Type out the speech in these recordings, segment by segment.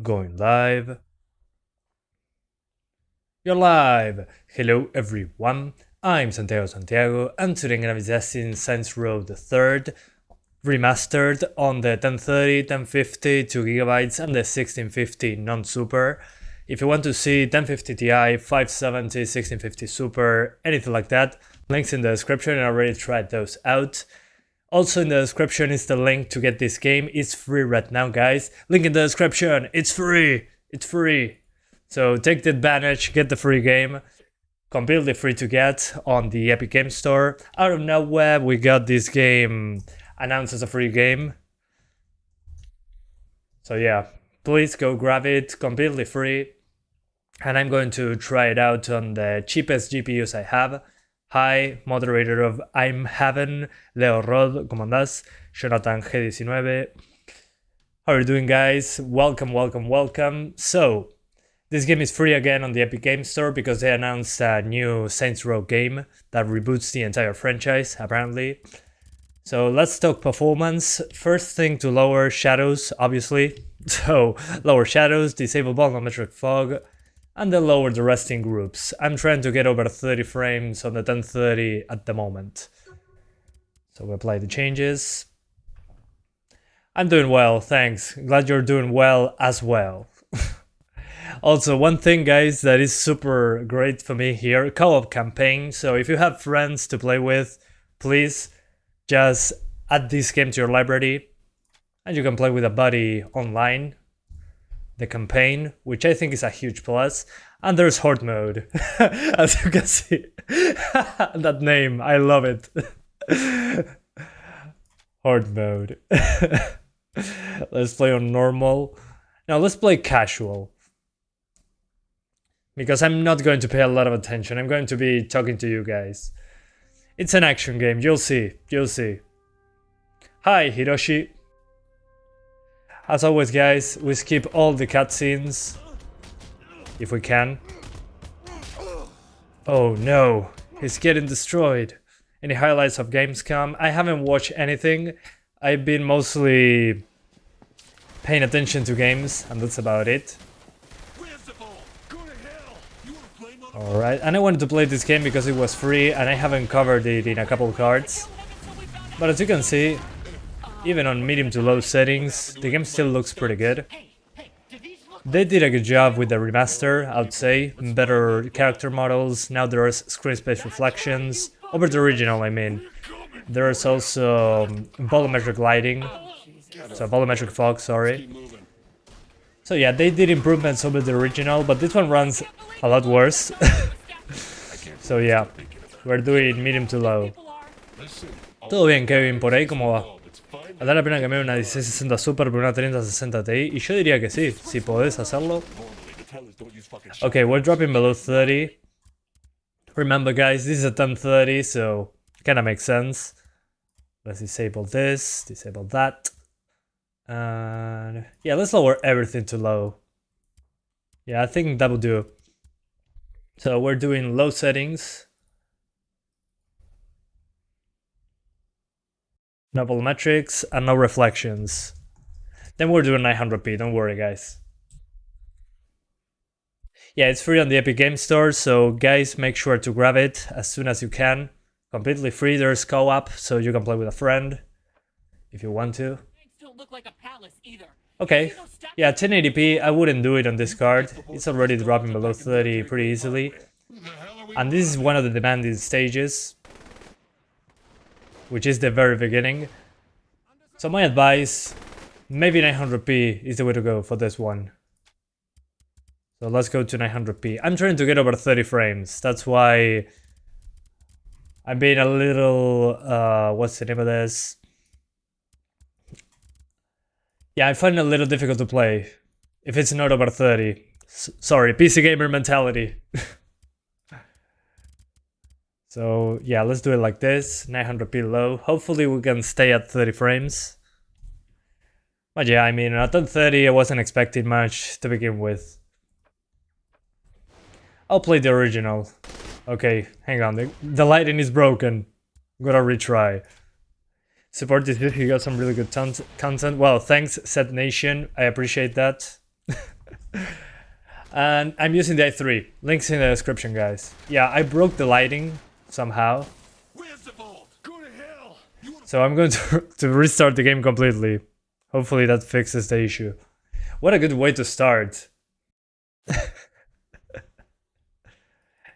Going live. You're live! Hello everyone, I'm Santiago, and today I'm gonna be testing Saints Row the 3rd Remastered on the 1030, 1050, 2GB and the 1650 non-super. If you want to see 1050 Ti, 570, 1650 Super, anything like that, links in the description. I already tried those out. Also in the description is the link to get this game. It's free right now, guys. Link in the description. It's free. It's free. So take the advantage, get the free game. Completely free to get on the Epic Game Store. Out of nowhere, we got this game announced as a free game. So yeah, please go grab it, completely free. And I'm going to try it out on the cheapest GPUs I have. Hi, moderator of I'm Heaven, Leo Rod, ¿cómo andás? Jonathan G19. How are you doing, guys? Welcome, welcome, welcome. So, this game is free again on the Epic Game Store because they announced a new Saints Row game that reboots the entire franchise, apparently. So, let's talk performance. First thing to lower shadows, obviously. So, lower shadows, disable volumetric fog, and then lower the resting groups. I'm trying to get over 30 frames on the 1030 at the moment. So we apply the changes. I'm doing well, thanks. Glad you're doing well as well. Also, one thing, guys, that is super great for me here, co-op campaign. So if you have friends to play with, please just add this game to your library and you can play with a buddy online. The campaign, which I think is a huge plus, and there's Horde mode, as you can see. That name, I love it. Horde mode. Let's play on normal. Now let's play casual. Because I'm not going to pay a lot of attention, I'm going to be talking to you guys. It's an action game, you'll see, you'll see. Hi, Hiroshi. As always, guys, we skip all the cutscenes, if we can. Oh no, he's getting destroyed. Any highlights of Gamescom? I haven't watched anything. I've been mostly paying attention to games, and that's about it. Alright, and I wanted to play this game because it was free, and I haven't covered it in a couple cards. But as you can see, even on medium to low settings, the game still looks pretty good. They did a good job with the remaster, I would say. Better character models, now there's screen space reflections. Over the original, I mean. There's also volumetric lighting. So volumetric fog, sorry. So yeah, they did improvements over the original, but this one runs a lot worse. So yeah, we're doing medium to low. Todo bien, Kevin, por ahí, ¿cómo va? ¿Vale la pena cambiar una 1660 Super por una 3060 Ti? Y yo diría que sí, si podés hacerlo. Okay, we're dropping below 30. Remember, guys, this is a 1030, so kinda makes sense. Let's disable this, disable that. And yeah, let's lower everything to low. Yeah, I think that will do. So we're doing low settings. No volumetrics and no reflections. Then we're doing 900p, don't worry, guys. Yeah, it's free on the Epic Game Store, so guys, make sure to grab it as soon as you can. Completely free, there's co-op, so you can play with a friend if you want to. Okay, yeah, 1080p, I wouldn't do it on this card. It's already dropping below 30 pretty easily. And this is one of the demanding stages, which is the very beginning. So my advice, maybe 900p is the way to go for this one. So let's go to 900p. I'm trying to get over 30 frames. That's why I'm being a little, what's the name of this? Yeah, I find it a little difficult to play if it's not over 30. Sorry, PC gamer mentality. So yeah, let's do it like this, 900p low. Hopefully we can stay at 30 frames. But yeah, I mean, at 1030 I wasn't expecting much to begin with. I'll play the original. Okay, hang on, the lighting is broken. Gotta retry. Support this video, you got some really good content. Well, thanks, Set Nation, I appreciate that. And I'm using the i3. Links in the description, guys. Yeah, I broke the lighting somehow. Where's the vault? Go to hell. So I'm going to restart the game completely. Hopefully that fixes the issue. What a good way to start.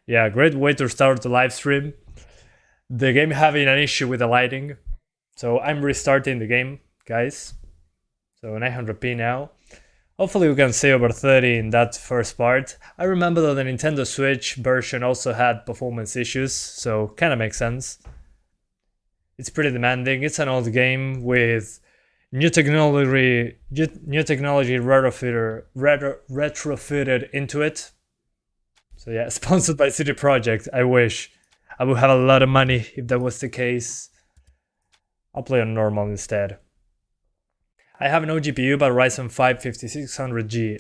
Yeah, great way to start the live stream. The game having an issue with the lighting. So I'm restarting the game, guys. So 900p now. Hopefully we can see over 30 in that first part. I remember that the Nintendo Switch version also had performance issues, so kinda makes sense. It's pretty demanding. It's an old game with new technology retrofitted into it. So yeah, sponsored by CD Projekt. I wish. I would have a lot of money if that was the case. I'll play on normal instead. I have no GPU, but Ryzen 5 5600G.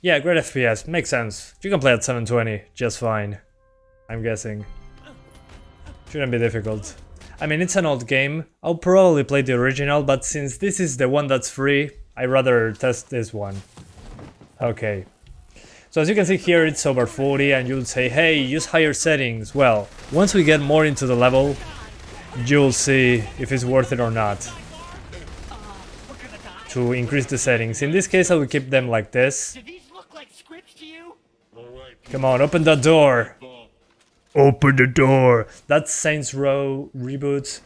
Yeah, great FPS, makes sense. You can play at 720 just fine, I'm guessing. Shouldn't be difficult. I mean, it's an old game. I'll probably play the original, but since this is the one that's free, I'd rather test this one. Okay. So as you can see here, it's over 40, and you'll say, hey, use higher settings. Well, once we get more into the level, you'll see if it's worth it or not to increase the settings. In this case, I will keep them like this. Do these look like scripts to you? Come on, open the door. Open the door. That's Saints Row Reboot.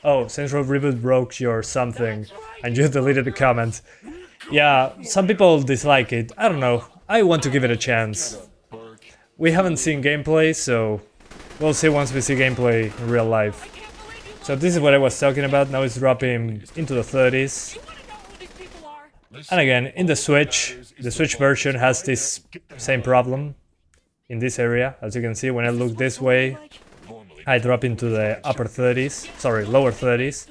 Oh, Saints Row Reboot broke your something, and you deleted the comment. Yeah, some people dislike it. I don't know. I want to give it a chance. We haven't seen gameplay, so we'll see once we see gameplay in real life. So this is what I was talking about. Now it's dropping into the 30s. And again, in the Switch version has this same problem in this area. As you can see, when I look this way, I drop into the upper 30s, sorry, lower 30s.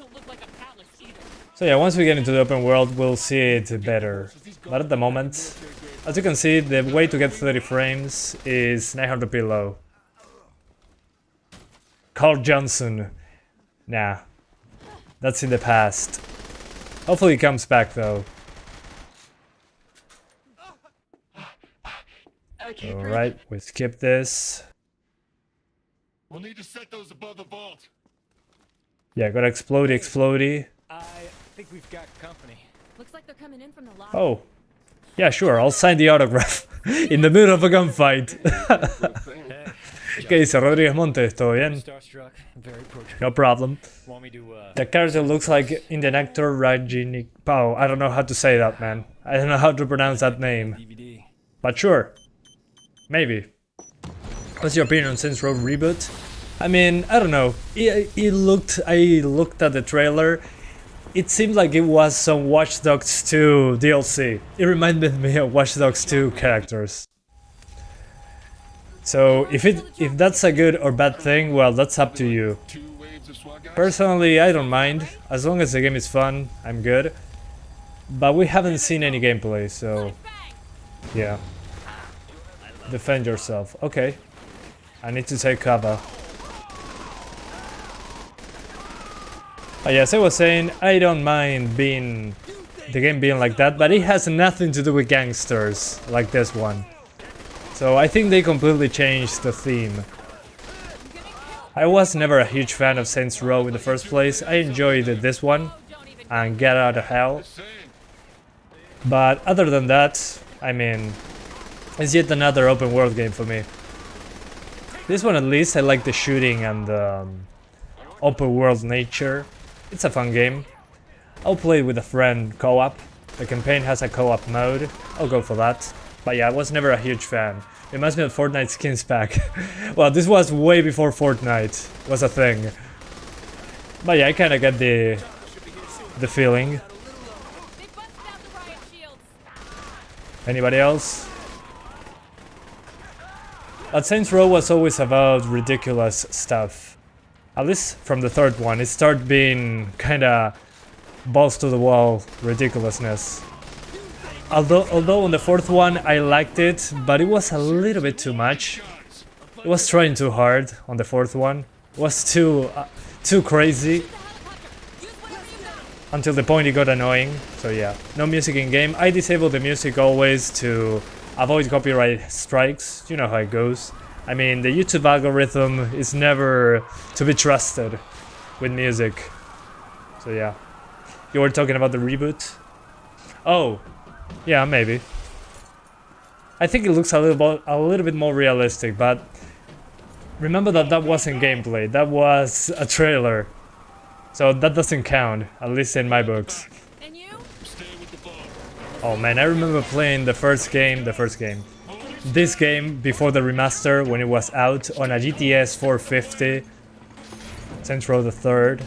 So yeah, once we get into the open world, we'll see it better. But at the moment, as you can see, the way to get 30 frames is 900p low. Carl Johnson. Nah, that's in the past. Hopefully it comes back though. Alright, we skip this. We'll need to set those above the vault. Yeah, got explodey. I think we've got company. Looks like they're coming in from the lobby. Oh. Yeah, sure, I'll sign the autograph. In the middle of a gunfight. ¿Qué dice Rodríguez Montes? ¿Todo bien? No problem. The character looks like Indian actor Rajini Pao. I don't know how to say that, man. I don't know how to pronounce that name. But sure. Maybe. What's your opinion on Saints Row Reboot? I mean, I don't know. I looked at the trailer. It seemed like it was some Watch Dogs 2 DLC. It reminded me of Watch Dogs 2 characters. So if that's a good or bad thing, well, that's up to you. Personally, I don't mind. As long as the game is fun, I'm good. But we haven't seen any gameplay, so yeah. Defend yourself. Okay. I need to take cover. Yes, I was saying, I don't mind the game being like that, but it has nothing to do with gangsters like this one. So I think they completely changed the theme. I was never a huge fan of Saints Row in the first place. I enjoyed this one and Get Out of Hell. But other than that, I mean, it's yet another open world game for me. This one at least, I like the shooting and the open world nature. It's a fun game. I'll play it with a friend co-op. The campaign has a co-op mode. I'll go for that. But yeah, I was never a huge fan. It reminds me of Fortnite skins pack. Well, this was way before Fortnite was a thing. But yeah, I kinda get the feeling. Anybody else? But Saints Row was always about ridiculous stuff. At least from the third one, it started being kinda balls to the wall ridiculousness. Although on the fourth one I liked it, but it was a little bit too much. It was trying too hard on the fourth one. It was too crazy. until the point it got annoying. So yeah, no music in game. I disable the music always to avoid copyright strikes. You know how it goes. I mean, the YouTube algorithm is never to be trusted with music. So yeah. You were talking about the reboot? Oh, yeah, maybe. I think it looks a little bit more realistic, but remember that wasn't gameplay, that was a trailer. So that doesn't count, at least in my books. And you? Stay with the ball. Oh man, I remember playing this game before the remaster when it was out on a GTX 450, Saints Row the Third.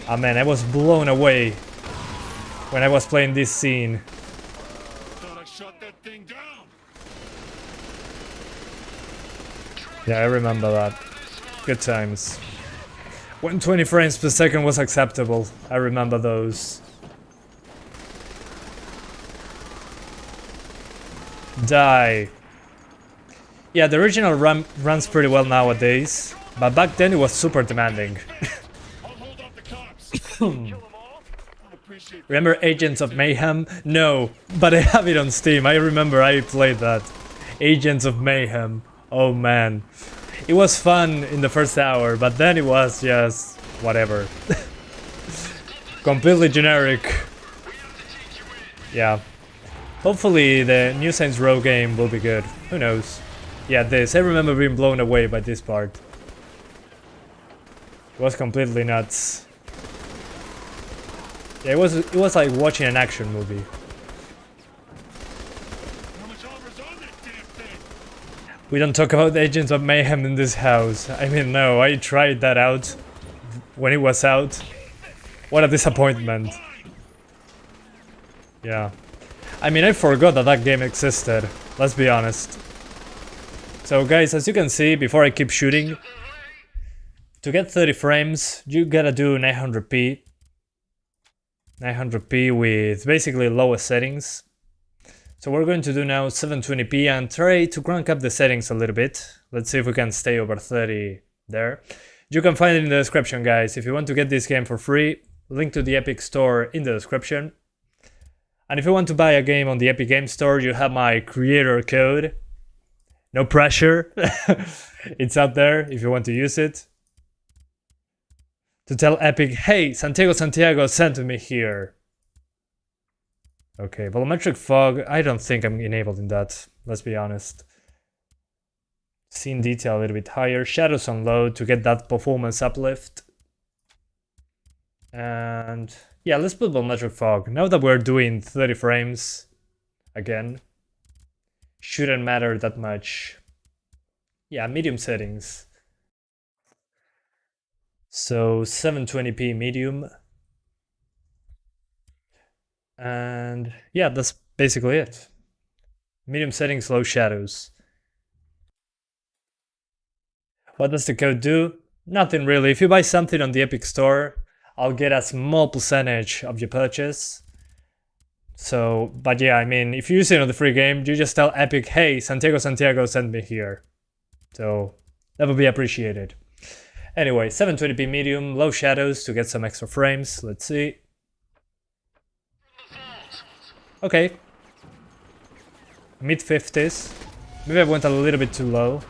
Ah man, I was blown away when I was playing this scene. Thought I shut that thing down. Yeah, I remember that. Good times. When 20 frames per second was acceptable, I remember those. Die. Yeah, the original runs pretty well nowadays, but back then it was super demanding. I'll hold off the cops. Kill them all? I appreciate that. Remember Agents of Mayhem? No, but I have it on Steam. I remember I played that. Agents of Mayhem. Oh man. It was fun in the first hour, but then it was just whatever. Completely generic. Yeah. Hopefully the new Saints Row game will be good. Who knows? Yeah, I remember being blown away by this part. It was completely nuts. Yeah, it was like watching an action movie. How much armor's on that damn thing? We don't talk about Agents of Mayhem in this house. I mean, no, I tried that out when it was out. What a disappointment. Yeah. I mean, I forgot that game existed. Let's be honest. So guys, as you can see, before I keep shooting, to get 30 frames, you gotta do 900p. 900p with basically lowest settings. So we're going to do now 720p and try to crank up the settings a little bit. Let's see if we can stay over 30 there. You can find it in the description, guys. If you want to get this game for free, link to the Epic Store in the description. And if you want to buy a game on the Epic Game Store, you have my creator code. No pressure. It's out there if you want to use it. To tell Epic, hey, Santiago sent me here. Okay, volumetric fog, I don't think I'm enabled in that, let's be honest. Scene detail a little bit higher, shadows on low to get that performance uplift. And yeah, let's put volumetric fog. Now that we're doing 30 frames, again, shouldn't matter that much. Yeah, medium settings. So 720p medium. And yeah, that's basically it. Medium settings, low shadows. What does the code do? Nothing really. If you buy something on the Epic Store, I'll get a small percentage of your purchase. So, but yeah, I mean, if you use it on the free game, you just tell Epic, hey, Santiago sent me here. So, that would be appreciated. Anyway, 720p medium, low shadows to get some extra frames. Let's see. Okay. Mid-50s. Maybe I went a little bit too low.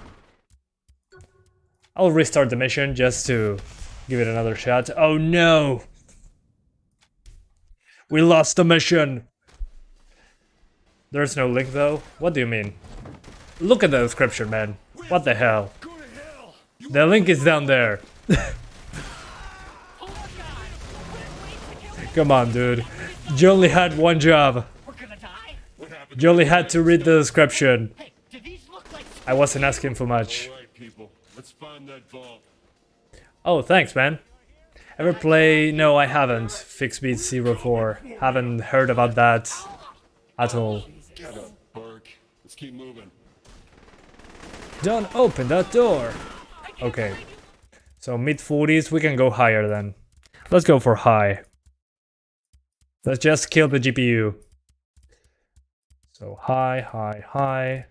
I'll restart the mission just to give it another shot. Oh no! We lost the mission! There's no link though? What do you mean? Look at the description, man. What the hell? Go to hell. The link is down there. Come on, dude. You only had one job. We're gonna die? What happened? You only had to read the description. Hey, do these look like... I wasn't asking for much. All right, people. Let's find that vault. Oh, thanks, man. Ever play? No, I haven't. FixBeat 04. Haven't heard about that at all. Get up, Burke. Let's keep moving. Don't open that door. Okay. So mid-40s, we can go higher then. Let's go for high. Let's just kill the GPU. So high, high, high.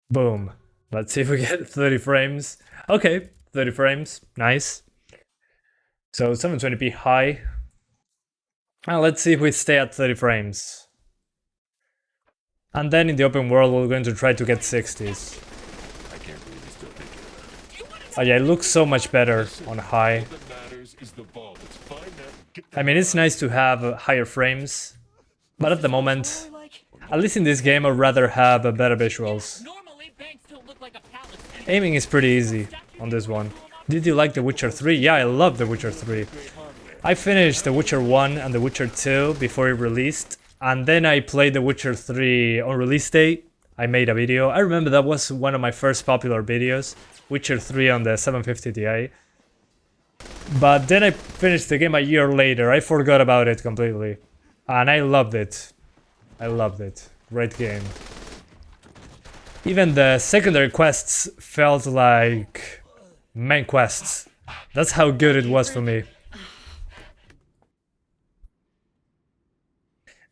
Boom. Let's see if we get 30 frames. Okay, 30 frames. Nice. So 720p high. Let's see if we stay at 30 frames. And then in the open world, we're going to try to get 60s. I can't believe you still think it. Oh yeah, it looks so much better on high. All that matters is the vault. Let's find that. Get I mean, it's nice to have higher frames, but at the moment, at least in this game, I'd rather have better visuals. Normally, banks don't look like a palace. Aiming is pretty easy on this one. Did you like The Witcher 3? Yeah, I love The Witcher 3. I finished The Witcher 1 and The Witcher 2 before it released, and then I played The Witcher 3 on release day. I made a video. I remember that was one of my first popular videos, Witcher 3 on the 750 Ti. But then I finished the game a year later. I forgot about it completely. And I loved it. I loved it. Great game. Even the secondary quests felt like main quests. That's how good it was for me.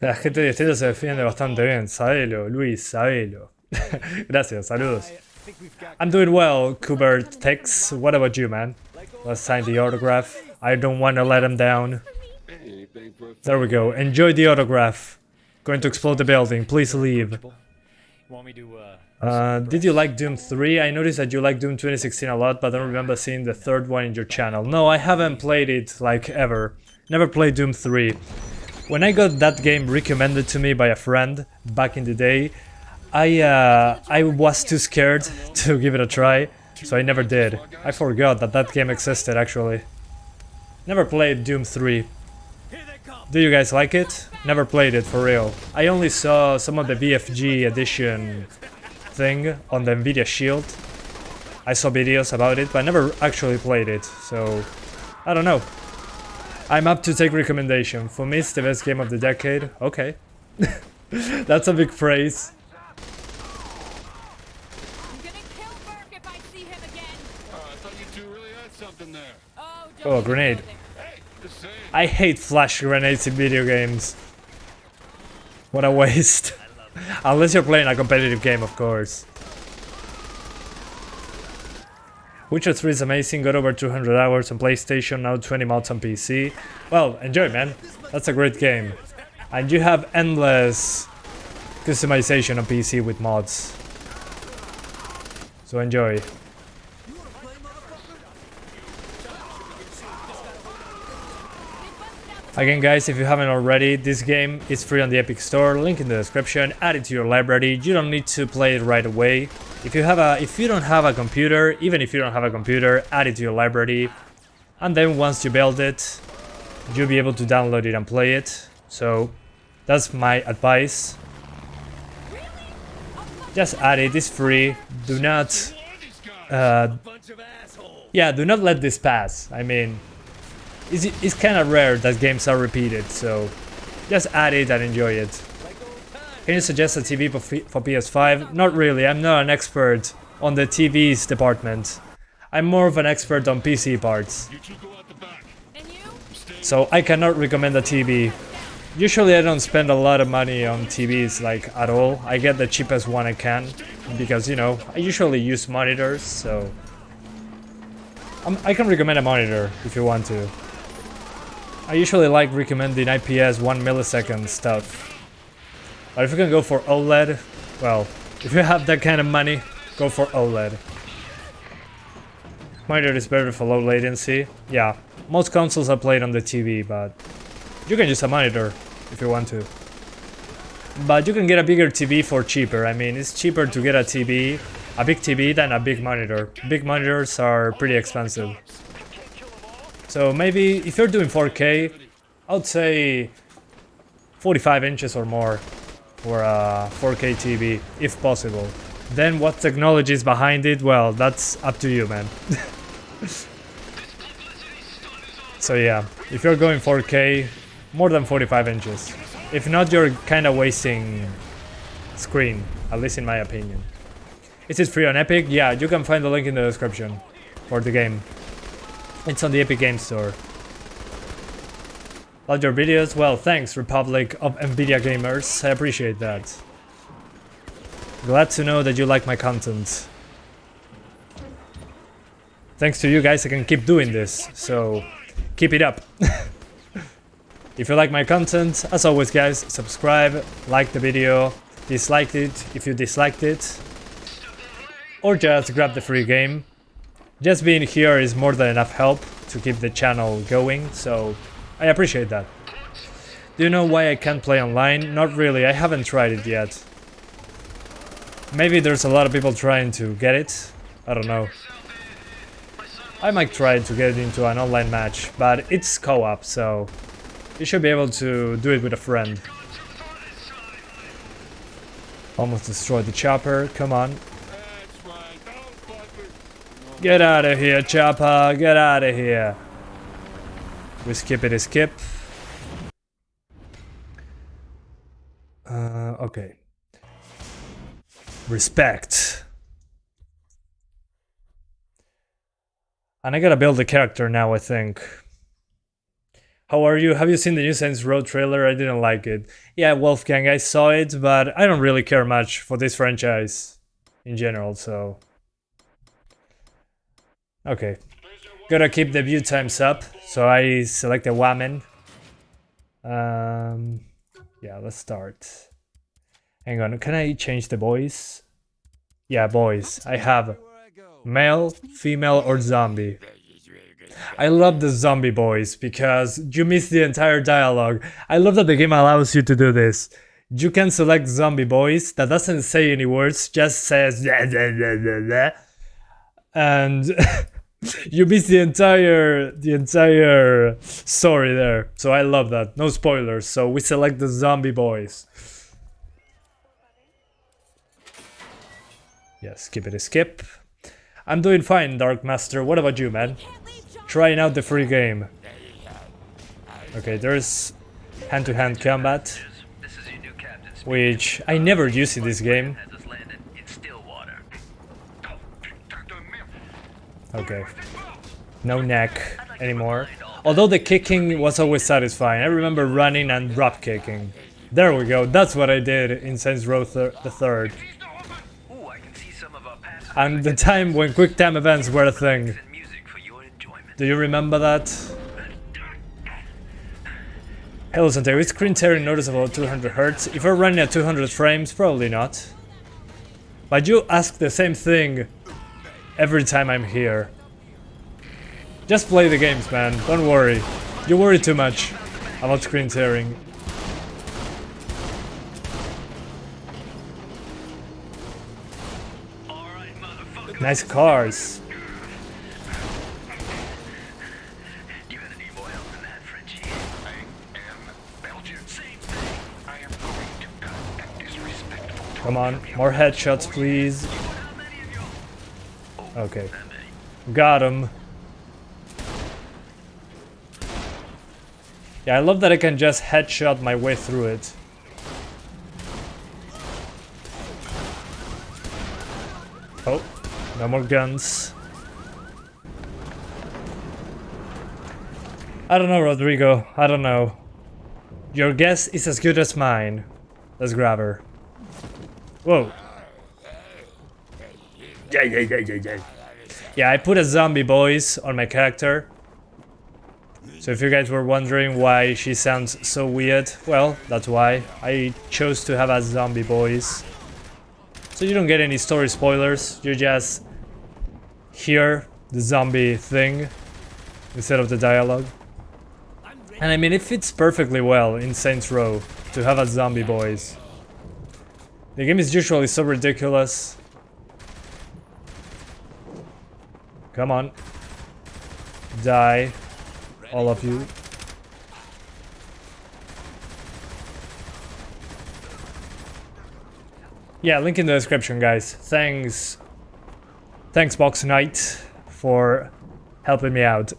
La gente de estilo se defiende bastante bien. Sabelo, Luis, sabelo. Gracias, saludos. I'm doing well, Kubert Tex. What about you, man? Let's sign the autograph. I don't want to let him down. anything for a There we go. Enjoy the autograph. Going to explode the building. Please leave. Want me to, Did you like Doom 3? I noticed that you like Doom 2016 a lot, but I don't remember seeing the third one in your channel. No, I haven't played it, like, ever. Never played Doom 3. When I got that game recommended to me by a friend back in the day, I was too scared to give it a try, so I never did. I forgot that that game existed, actually. Never played Doom 3. Do you guys like it? Never played it, for real. I only saw some of the VFG edition thing on the Nvidia Shield. I saw videos about it, but I never actually played it, so I don't know. I'm up to take recommendation. For me, it's the best game of the decade. Okay. That's a big praise. I'm gonna kill Burke if I see him again. I thought you two really had something there. Oh, Oh, a don't grenade. go there. Hey, just saying. I hate flash grenades in video games. What a waste. Unless you're playing a competitive game, of course. Witcher 3 is amazing, got over 200 hours on PlayStation, now 20 mods on PC. Well, enjoy, man. That's a great game. And you have endless customization on PC with mods. So enjoy. Again, guys, if you haven't already, this game is free on the Epic Store, link in the description, add it to your library. You don't need to play it right away. If you don't have a computer, even if you don't have a computer, add it to your library. And then once you build it, you'll be able to download it and play it. So that's my advice. Just add it, it's free. Do not do not let this pass. I mean, it's kind of rare that games are repeated, so just add it and enjoy it. Can you suggest a TV for PS5? Not really, I'm not an expert on the TVs department. I'm more of an expert on PC parts, You two go out the back. And you? so I cannot recommend a TV. Usually I don't spend a lot of money on TVs, like, at all. I get the cheapest one I can, because, you know, I usually use monitors, so I can recommend a monitor if you want to. I usually like recommending IPS 1 millisecond stuff. But if you can go for OLED, well, if you have that kind of money, go for OLED. Monitor is better for low latency. Yeah, most consoles are played on the TV, but you can use a monitor if you want to. But you can get a bigger TV for cheaper. I mean, it's cheaper to get a TV, a big TV, than a big monitor. Big monitors are pretty expensive. So maybe if you're doing 4K, I would say 45 inches or more for a 4K TV, if possible. Then what technology is behind it, well, that's up to you, man. So yeah, if you're going 4K, more than 45 inches. If not, you're kind of wasting screen, at least in my opinion. Is it free on Epic? Yeah, you can find the link in the description for the game. It's on the Epic Games Store. Love your videos? Well, thanks, Republic of Nvidia Gamers. I appreciate that. Glad to know that you like my content. Thanks to you guys, I can keep doing this, so keep it up. If you like my content, as always guys, subscribe, like the video, dislike it if you disliked it, or just grab the free game. Just being here is more than enough help to keep the channel going, so I appreciate that. Do you know why I can't play online? Not really, I haven't tried it yet. Maybe there's a lot of people trying to get it, I don't know. I might try to get into an online match, but it's co-op, so you should be able to do it with a friend. Almost destroyed the chopper, come on. Get out of here, chopper, get out of here. We skip it, skip. Okay. Respect. And I gotta build a character now, I think. How are you? Have you seen the new Saints Row trailer? I didn't like it. Yeah, Wolfgang, I saw it, but I don't really care much for this franchise in general, so... Okay. Gotta keep the view times up, so I select a woman. Yeah, let's start. Hang on, can I change the voice? Yeah, boys. I have male, female, or zombie. I love the zombie voice because you miss the entire dialogue. I love that the game allows you to do this. You can select zombie voice that doesn't say any words, just says blah, blah, blah, blah, blah. And you miss the entire story there. So I love that. No spoilers. So we select the zombie voice. Yeah, skip it, skip. I'm doing fine, Dark Master. What about you, man? Trying out the free game. Okay, there's hand-to-hand combat, which I never use in this game. Okay. No neck anymore. Although the kicking was always satisfying. I remember running and drop kicking. There we go. That's what I did in Saints Row the 3rd. And the time when quick time events were a thing. Do you remember that? Hello Santiago, is screen tearing noticeable at 200 Hz? If we're running at 200 frames, probably not. But you ask the same thing every time I'm here. Just play the games, man, don't worry. You worry too much about screen tearing. Nice cars. Come on, more headshots, please. Okay. Got him. Yeah, I love that I can just headshot my way through it. Oh, no more guns. I don't know, Rodrigo. I don't know. Your guess is as good as mine. Let's grab her. Whoa. Yeah, I put a zombie voice on my character. So if you guys were wondering why she sounds so weird, well, that's why. I chose to have a zombie voice. So you don't get any story spoilers, you just hear the zombie thing instead of the dialogue. And I mean, it fits perfectly well in Saints Row to have a zombie voice. The game is usually so ridiculous. Come on. Die. All of you. Yeah, link in the description, guys. Thanks Box Knight for helping me out.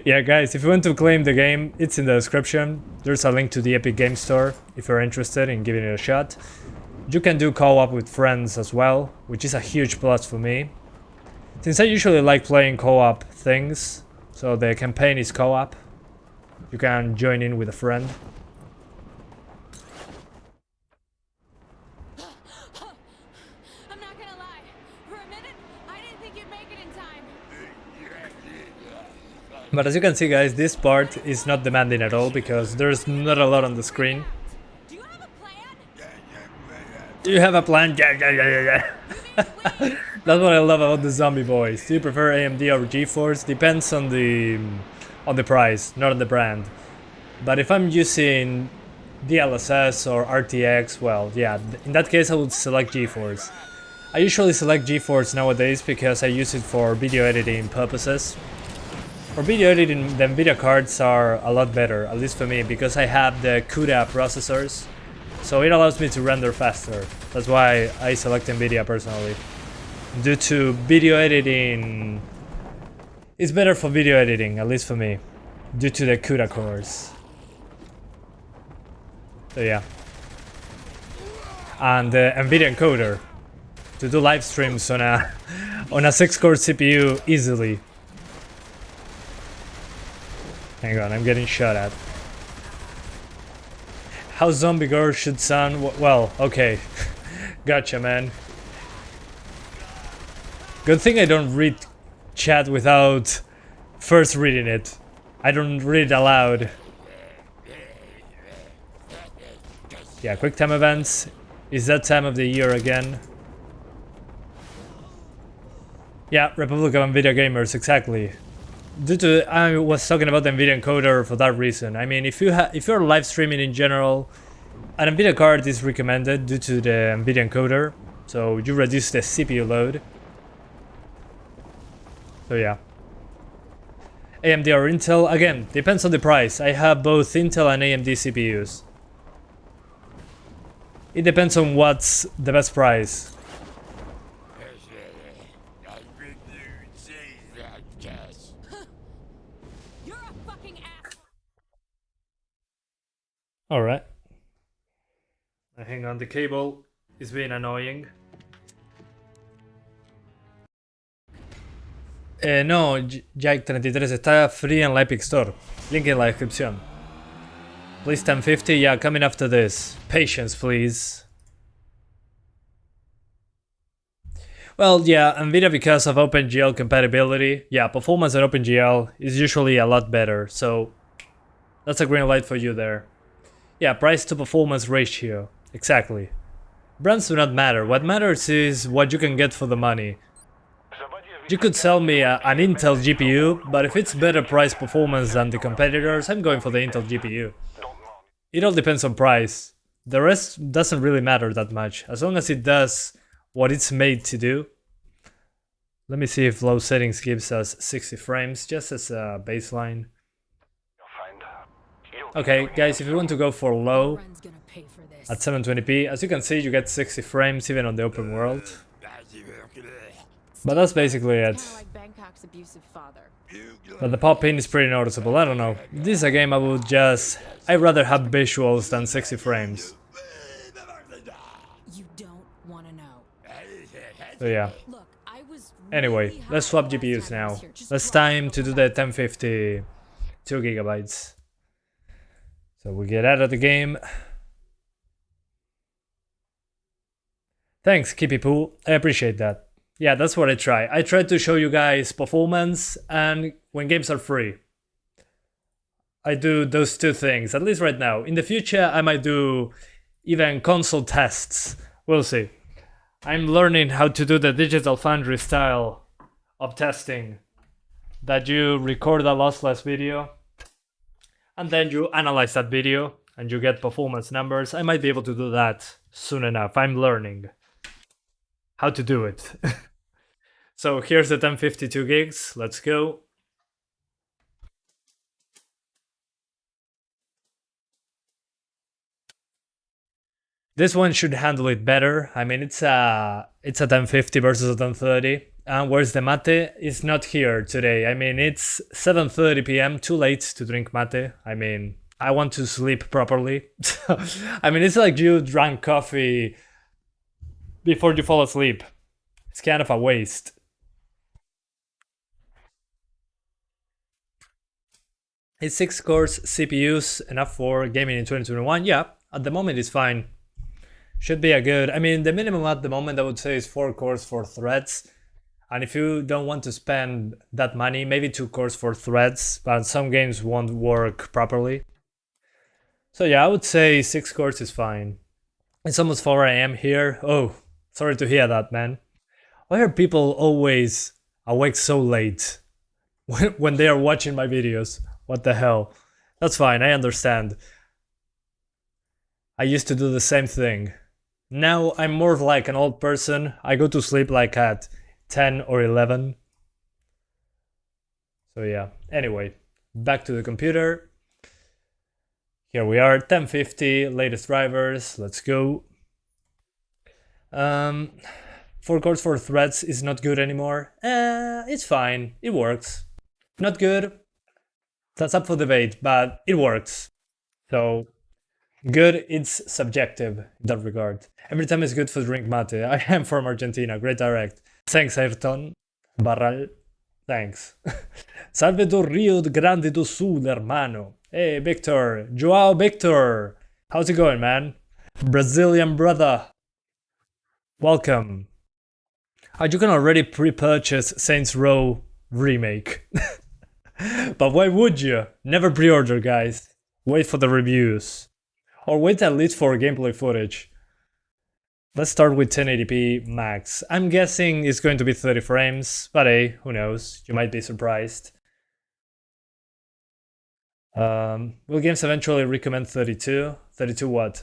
Yeah, guys, if you want to claim the game, it's in the description. There's a link to the Epic Game Store if you're interested in giving it a shot. You can do co-op with friends as well, which is a huge plus for me. Since I usually like playing co-op things, so the campaign is co-op, you can join in with a friend. I'm not gonna lie. For a minute, I didn't think you'd make it in time. But as you can see, guys, this part is not demanding at all because there's not a lot on the screen. Do you have a plan? Do you have a plan? Yeah. That's what I love about the zombie boys. Do you prefer AMD or GeForce? Depends on the price, not on the brand. But if I'm using DLSS or RTX, well, yeah, in that case I would select GeForce. I usually select GeForce nowadays because I use it for video editing purposes. For video editing, the NVIDIA cards are a lot better, at least for me, because I have the CUDA processors. So it allows me to render faster. That's why I select NVIDIA personally. Due to video editing, it's better for video editing, at least for me, due to the CUDA cores. So yeah. And the NVIDIA encoder to do live streams on a 6-core CPU easily. Hang on, I'm getting shot at. How zombie girl should sound? Well, okay. Gotcha, man. Good thing I don't read chat without first reading it. I don't read it aloud. Yeah, quick time events. Is that time of the year again? Yeah, Republic of NVIDIA Gamers, exactly. I was talking about the NVIDIA encoder for that reason. I mean, if you're live streaming in general, an NVIDIA card is recommended due to the NVIDIA encoder, so you reduce the CPU load. So yeah. AMD or Intel, again, depends on the price. I have both Intel and AMD CPUs. It depends on what's the best price. You're a fucking ass. Alright. Hang on, the cable is being annoying. No, Jack33 está free en la Epic Store. Link en la descripción. Please 1050, yeah, coming after this. Patience, please. Well, yeah, NVIDIA because of OpenGL compatibility. Yeah, performance on OpenGL is usually a lot better, so that's a green light for you there. Yeah, price to performance ratio. Exactly. Brands do not matter. What matters is what you can get for the money. You could sell me an Intel GPU, but if it's better price performance than the competitors, I'm going for the Intel GPU. It all depends on price. The rest doesn't really matter that much, as long as it does what it's made to do. Let me see if low settings gives us 60 frames, just as a baseline. Okay, guys, if you want to go for low at 720p, as you can see, you get 60 frames even on the open world. But that's basically it. But the pop-in is pretty noticeable, I don't know. This is a game I'd rather have visuals than 60 frames. You don't want to know. So yeah. Look, I was Anyway, really let's high swap the last GPUs time I now. was here. Just It's walk time to over do there. the 1050 2GB. So we get out of the game. Thanks, Kippy Poo. I appreciate that. Yeah, that's what I try. I try to show you guys performance and when games are free. I do those two things, at least right now. In the future, I might do even console tests. We'll see. I'm learning how to do the Digital Foundry style of testing. That you record a lossless video and then you analyze that video and you get performance numbers. I might be able to do that soon enough. I'm learning how to do it. So here's the 1052 gigs. Let's go. This one should handle it better. I mean, it's a 1050 versus a 1030. And where's the mate? It's not here today. I mean, it's 7:30 p.m. Too late to drink mate. I mean, I want to sleep properly. I mean, it's like you drank coffee before you fall asleep. It's kind of a waste. Is 6 cores CPUs enough for gaming in 2021? Yeah, at the moment it's fine. Should be a good, I mean, the minimum at the moment I would say is 4 cores, 4 threads. And if you don't want to spend that money, maybe 2 cores for threads, but some games won't work properly. So yeah, I would say 6 cores is fine. It's almost 4 AM here. Oh, sorry to hear that, man. Why are people always awake so late when they are watching my videos? What the hell? That's fine, I understand. I used to do the same thing. Now I'm more like an old person. I go to sleep like at 10 or 11. So yeah, anyway, back to the computer. Here we are, 1050, latest drivers, let's go. 4 cores for threads is not good anymore. It's fine, it works. Not good, that's up for debate, but it works. So, good, it's subjective in that regard. Every time it's good for drink mate. I am from Argentina, great direct. Thanks, Ayrton. Barral, thanks. Salve do Rio Grande do Sul, hermano. Hey, Victor. Joao Victor. How's it going, man? Brazilian brother. Welcome. You can already pre-purchase Saints Row Remake. But why would you? Never pre-order, guys. Wait for the reviews. Or wait at least for gameplay footage. Let's start with 1080p max. I'm guessing it's going to be 30 frames, but hey, who knows? You might be surprised. Will games eventually recommend 32? 32 what?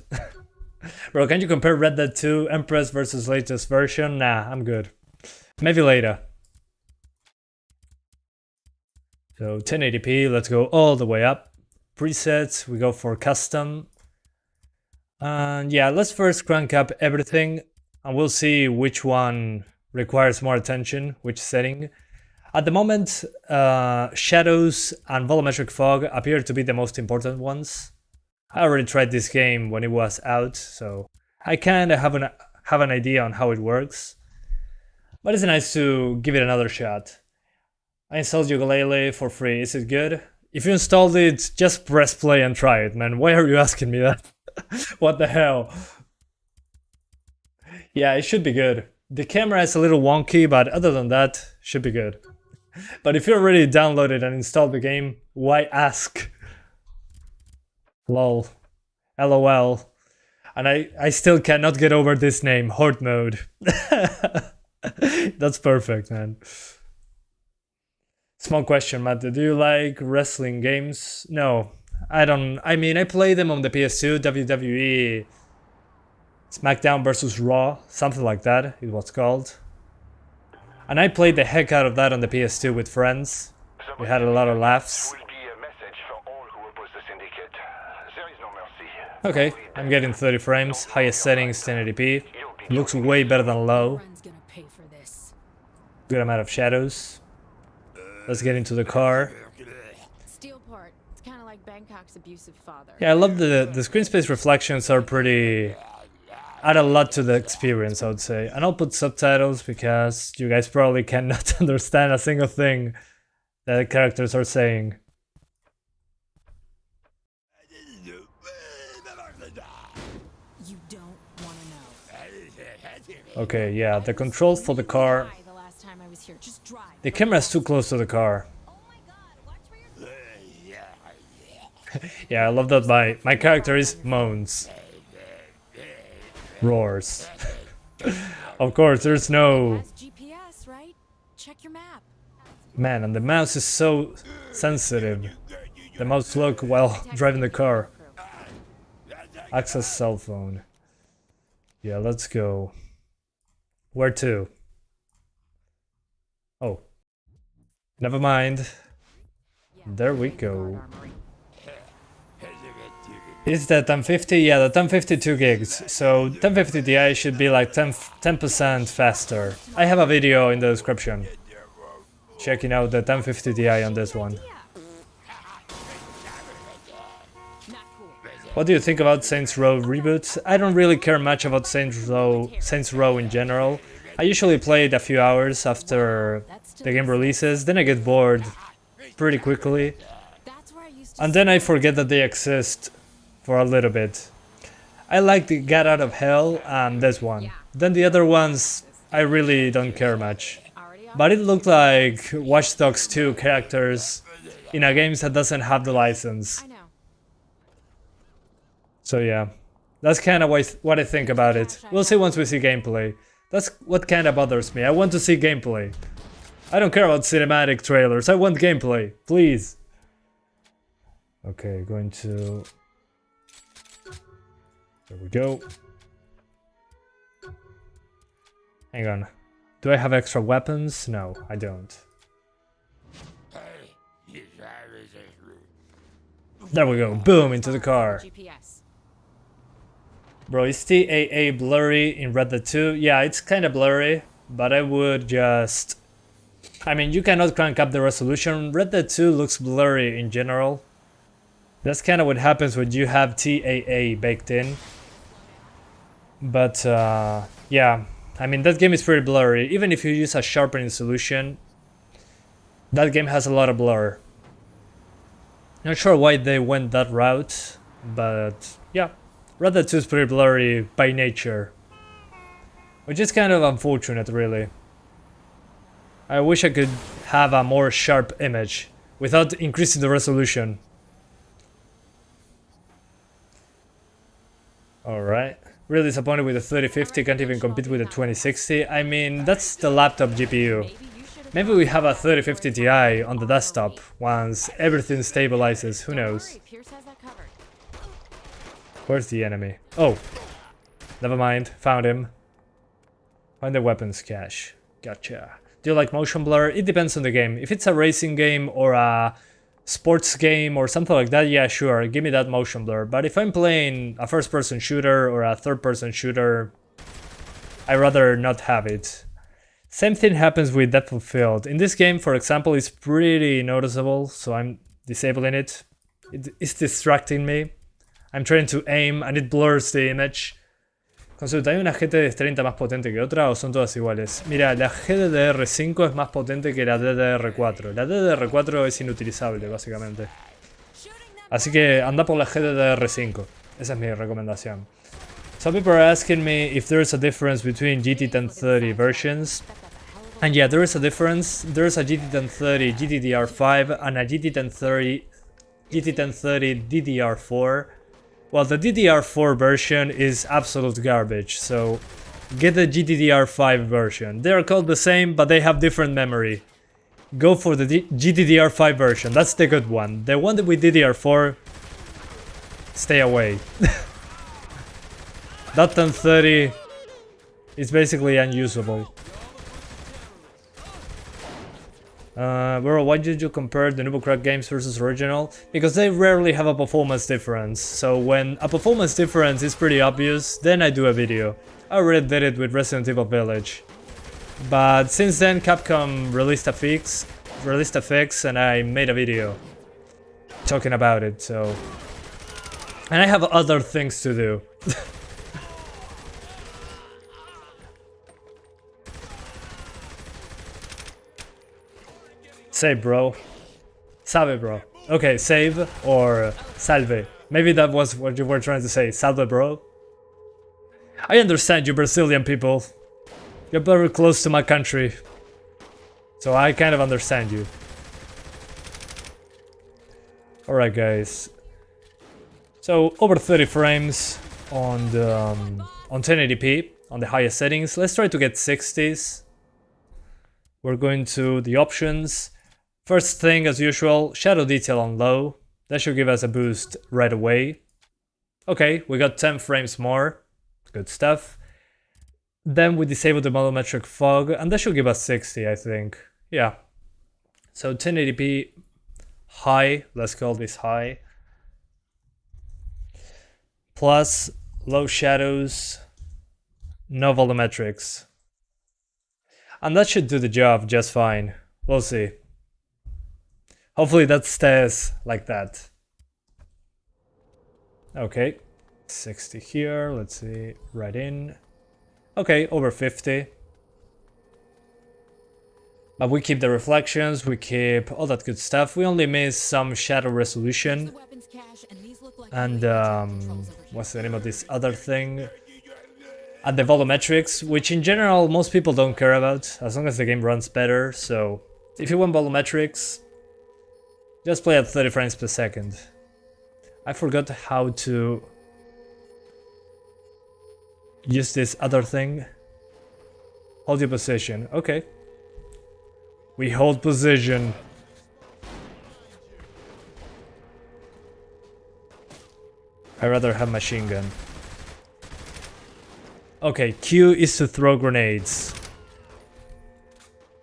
Bro, can you compare Red Dead 2 Empress versus latest version? Nah, I'm good. Maybe later. So 1080p, let's go all the way up. Presets, we go for custom. And yeah, let's first crank up everything and we'll see which one requires more attention, which setting. At the moment, shadows and volumetric fog appear to be the most important ones. I already tried this game when it was out, so I kind of have an idea on how it works. But it's nice to give it another shot. I installed Ukulele for free. Is it good? If you installed it, just press play and try it, man. Why are you asking me that? What the hell? Yeah, it should be good. The camera is a little wonky, but other than that, should be good. But if you already downloaded and installed the game, why ask? Lol. LOL. And I still cannot get over this name, Horde Mode. That's perfect, man. Small question, Matt. Do you like wrestling games? No, I don't. I mean, I play them on the PS2, WWE SmackDown vs. Raw, something like that, it was called. And I played the heck out of that on the PS2 with friends. We had a lot of laughs. Okay, I'm getting 30 frames, highest settings 1080p. Looks way better than low. Good amount of shadows. Let's get into the car. Steel part. It's kind of like Bangkok's abusive father. Yeah, I love the screen space reflections are pretty... add a lot to the experience, I would say. And I'll put subtitles because you guys probably cannot understand a single thing that the characters are saying. You don't want to know. Okay, yeah, the controls for the car. The last time I was here, just drive. The camera is too close to the car. Oh my god, watch where you're Yeah, I love that my character is moans. Roars. Of course, there's no... That's GPS, right? Check your map. Man, and the mouse is so sensitive. The mouse look while driving the car. Access cell phone. Yeah, let's go. Where to? Oh. Never mind. There we go. Is that 1050? Yeah, the 1050 2 gigs. So 1050 Ti should be like 10% faster. I have a video in the description. Checking out the 1050 Ti on this one. What do you think about Saints Row reboot? I don't really care much about Saints Row in general. I usually play it a few hours after the game releases, then I get bored pretty quickly. And then I forget that they exist for a little bit. I like the Get Out of Hell and this one. Then the other ones, I really don't care much. but it looked like Watch Dogs 2 characters in a game that doesn't have the license. I know. So yeah, that's kind of what I think about it. We'll see once we see gameplay. That's what kind of bothers me. I want to see gameplay. I don't care about cinematic trailers. I want gameplay, please. Okay, going to... There we go. Hang on. Do I have extra weapons? No, I don't. There we go. Boom, into the car. GPS. Bro, is TAA blurry in Red Dead 2? Yeah, it's kind of blurry, but I would just... I mean, you cannot crank up the resolution. Red Dead 2 looks blurry in general. That's kind of what happens when you have TAA baked in. But, yeah. I mean, that game is pretty blurry. Even if you use a sharpening solution, that game has a lot of blur. Not sure why they went that route, but yeah. Red Dead 2 is pretty blurry by nature. Which is kind of unfortunate, really. I wish I could have a more sharp image without increasing the resolution. Alright. Really disappointed with the 3050, can't even compete with the 2060. I mean, that's the laptop GPU. Maybe we have a 3050 Ti on the desktop once everything stabilizes, who knows. Where's the enemy? Oh, never mind, found him. Find the weapons cache. Gotcha. Do you like motion blur? It depends on the game. If it's a racing game or a sports game or something like that, yeah, sure, give me that motion blur. But if I'm playing a first-person shooter or a third-person shooter, I'd rather not have it. Same thing happens with depth of field. In this game, for example, it's pretty noticeable, so I'm disabling it. It's distracting me. I'm trying to aim and it blurs the image. Consulta, ¿hay una GTX 30 más potente que otra o son todas iguales? Mira, la GDDR5 es más potente que la DDR4. La DDR4 es inutilizable, básicamente. Así que anda por la GDDR5. Esa es mi recomendación. Some people are asking me if there's a difference between GT1030 versions. And yeah, there is a difference. There's a GT1030 GDDR5 and a GT1030 DDr4. Well, the DDR4 version is absolute garbage, so get the GDDR5 version. They are called the same, but they have different memory. Go for the GDDR5 version, that's the good one. The one with DDR4, stay away. That 1030 is basically unusable. Bro, why did you compare the NuboCrack games versus original? Because they rarely have a performance difference, so when a performance difference is pretty obvious, then I do a video. I already did it with Resident Evil Village. But since then Capcom released a fix and I made a video talking about it, so... And I have other things to do. Save, bro. Salve, bro. Okay, save or salve. Maybe that was what you were trying to say. Salve, bro. I understand you Brazilian people. You're very close to my country. So I kind of understand you. Alright, guys. So over 30 frames on the on 1080p on the highest settings. Let's try to get 60s. We're going to the options. First thing, as usual, shadow detail on low. That should give us a boost right away. Okay, we got 10 frames more. Good stuff. Then we disable the volumetric fog, and that should give us 60, I think. Yeah. So 1080p high, let's call this high. Plus low shadows, no volumetrics. And that should do the job just fine. We'll see. Hopefully that stays like that. Okay, 60 here, let's see, right in. Okay, over 50. But we keep the reflections, we keep all that good stuff. We only miss some shadow resolution. And what's the name of this other thing? at the volumetrics, which in general most people don't care about, as long as the game runs better. So if you want volumetrics, just play at 30 frames per second. I forgot how to use this other thing. Hold your position. Okay. We hold position. I'd rather have machine gun. Okay, Q is to throw grenades.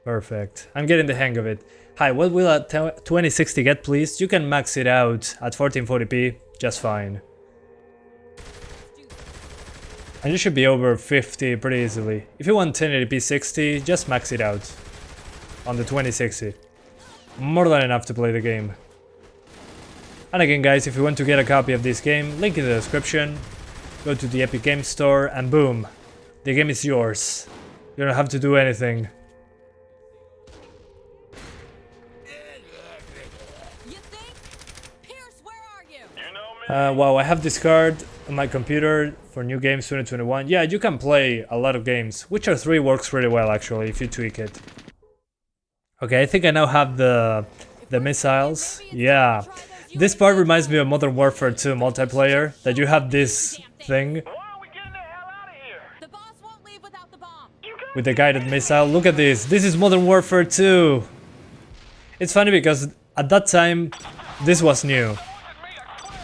Perfect. I'm getting the hang of it. Hi, what will a 2060 get, please? You can max it out at 1440p, just fine. And you should be over 50 pretty easily. If you want 1080p 60, just max it out on the 2060. More than enough to play the game. And again guys, if you want to get a copy of this game, link in the description. Go to the Epic Games Store and boom, the game is yours. You don't have to do anything. You think? Pierce, where are you? Wow, I have this card on my computer for new games 2021. Yeah, you can play a lot of games. Witcher 3 works really well actually if you tweak it. Okay, I think I now have the missiles. Yeah. This part reminds me of Modern Warfare 2 multiplayer, that you have this thing The boss won't leave without the bomb. with the guided missile. Look at this. This is Modern Warfare 2. It's funny because at that time, this was new.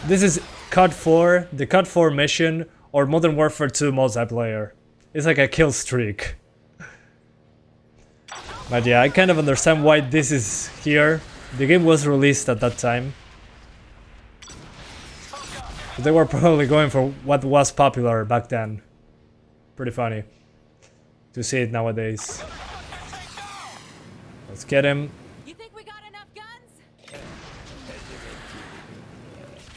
This is COD 4, the COD 4 mission, or Modern Warfare 2 multiplayer. It's like a kill streak. But yeah, I kind of understand why this is here. The game was released at that time. They were probably going for what was popular back then. Pretty funny to see it nowadays. Let's get him. You think we got enough guns?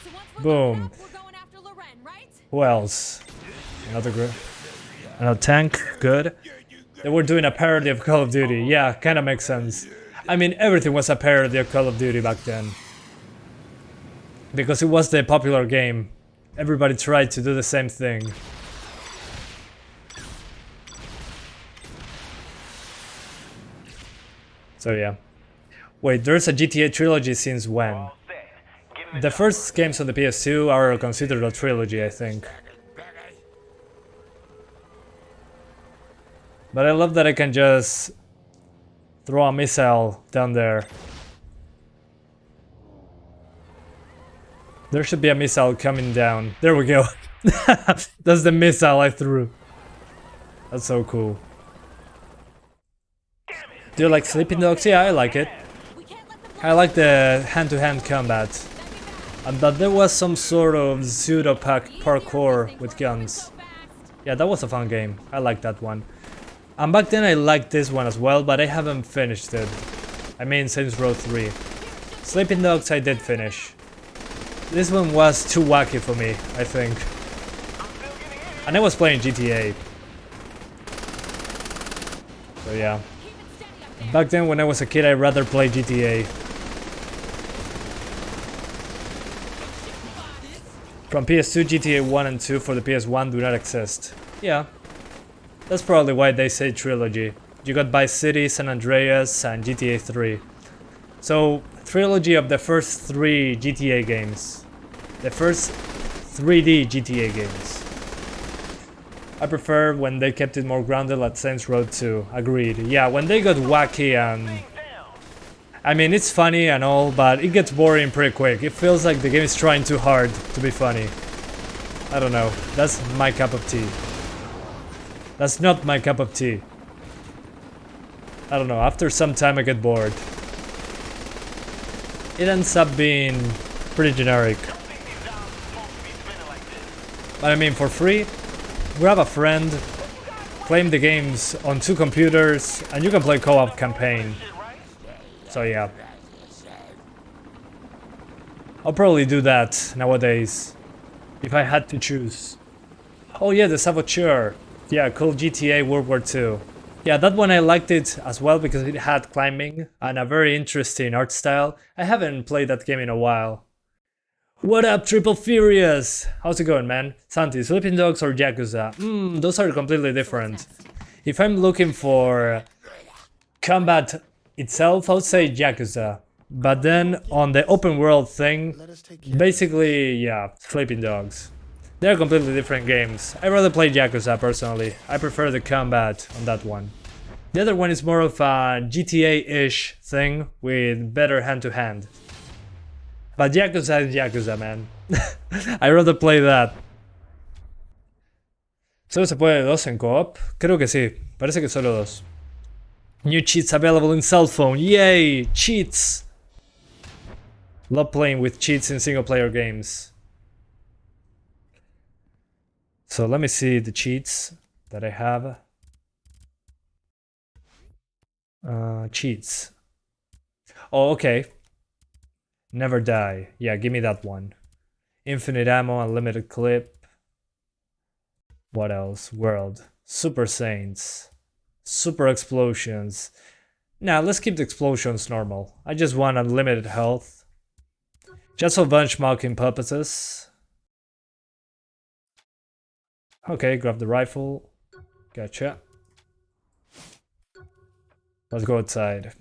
So once we're Boom. loaded up, we're going after Loren, right? Who else? Another tank. Good. They were doing a parody of Call of Duty. Yeah, kind of makes sense. I mean, everything was a parody of Call of Duty back then. Because it was the popular game. Everybody tried to do the same thing. So yeah. Wait, there's a GTA trilogy since when? The first games on the PS2 are considered a trilogy, I think. But I love that I can just throw a missile down there. There should be a missile coming down. There we go. That's the missile I threw. That's so cool. Do you like Sleeping Dogs? Yeah, I like it. I like the hand-to-hand combat. And that there was some sort of pseudo-parkour with guns. Yeah, that was a fun game. I liked that one. And back then I liked this one as well, but I haven't finished it. I mean Saints Row 3. Sleeping Dogs I did finish. This one was too wacky for me, I think. And I was playing GTA. So yeah. Back then when I was a kid I'd rather play GTA. From PS2, GTA 1 and 2 for the PS1 do not exist. Yeah. That's probably why they say trilogy. You got Vice City, San Andreas, and GTA 3. So, trilogy of the first 3 GTA games. The first 3D GTA games. I prefer when they kept it more grounded like Saints Row 2. Agreed. Yeah, when they got wacky and... I mean, it's funny and all, but it gets boring pretty quick. It feels like the game is trying too hard to be funny. I don't know. That's my cup of tea. That's not my cup of tea. I don't know, after some time I get bored. It ends up being pretty generic. But I mean, for free, grab a friend, claim the games on 2 computers, and you can play co-op campaign. So yeah. I'll probably do that nowadays, if I had to choose. Oh yeah, the Saboteur. Yeah, cool GTA World War II. Yeah, that one I liked it as well because it had climbing and a very interesting art style. I haven't played that game in a while. What up, Triple Furious? How's it going, man? Santi, Sleeping Dogs or Yakuza? Those are completely different. If I'm looking for combat itself, I would say Yakuza. But then on the open world thing, basically, yeah, Sleeping Dogs. They're completely different games. I rather play Yakuza personally. I prefer the combat on that one. The other one is more of a GTA-ish thing with better hand-to-hand. But Yakuza is Yakuza, man. I rather play that. ¿Solo se puede dos en co-op? Creo que sí. Parece que solo dos. New cheats available in cell phone. Yay! Cheats! Love playing with cheats in single-player games. So let me see the cheats that I have. Cheats. Oh, okay. Never die. Yeah, give me that one. Infinite ammo, unlimited clip. What else? World. Super Saints. Super explosions. Now, let's keep the explosions normal. I just want unlimited health. Just for benchmarking purposes. Okay, grab the rifle. Gotcha. Let's go outside.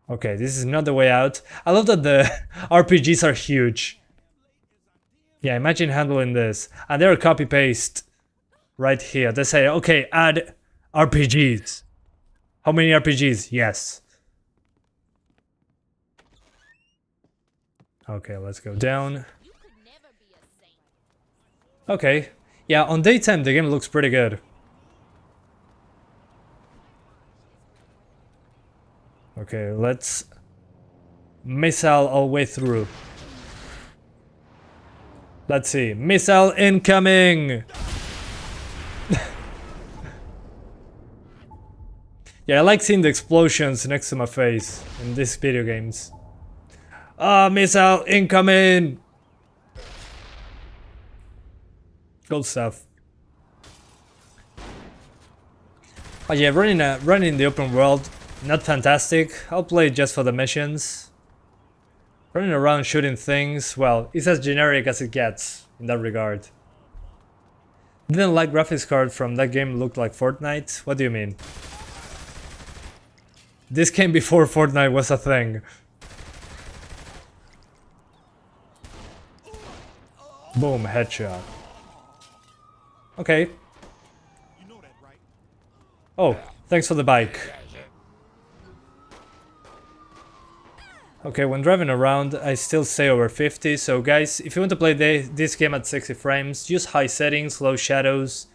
Okay, this is not the way out. I love that the RPGs are huge. Yeah, imagine handling this. And they're copy-paste right here. They say, okay, add RPGs. How many RPGs? Yes. Okay, let's go down. Okay. Yeah, on daytime the game looks pretty good. Okay, let's missile all the way through. Let's see. Missile incoming! Yeah, I like seeing the explosions next to my face in these video games. Ah, missile incoming! Cool stuff. Oh yeah, running in the open world, not fantastic. I'll play it just for the missions. Running around shooting things, well, it's as generic as it gets in that regard. Didn't like graphics card from that game looked like Fortnite? What do you mean? This came before Fortnite was a thing. Boom, headshot. Okay. Oh, thanks for the bike. Okay, when driving around, I still stay over 50, so guys, if you want to play this game at 60 frames, use high settings, low shadows,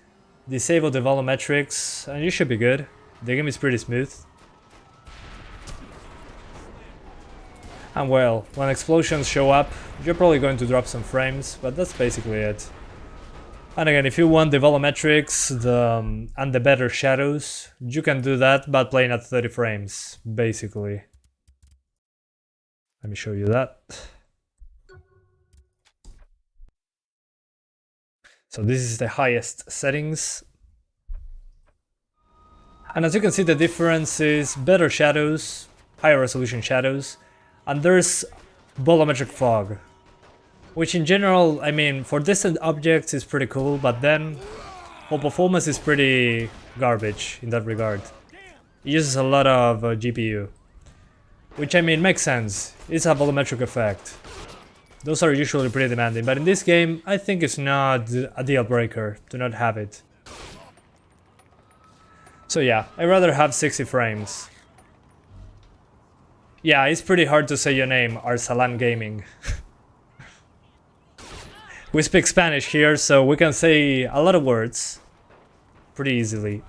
disable the volumetrics, and you should be good. The game is pretty smooth. And well, when explosions show up, you're probably going to drop some frames, but that's basically it. And again, if you want the volumetrics and the better shadows, you can do that, but playing at 30 frames, basically. Let me show you that. So this is the highest settings. And as you can see, the difference is better shadows, higher resolution shadows, and there's volumetric fog. Which in general, I mean, for distant objects is pretty cool, but then for performance is pretty garbage in that regard. It uses a lot of GPU. Which I mean makes sense, it's a volumetric effect. Those are usually pretty demanding, but in this game I think it's not a deal breaker to not have it. So yeah, I'd rather have 60 frames. Yeah, it's pretty hard to say your name, Arsalan Gaming. We speak Spanish here, so we can say a lot of words pretty easily.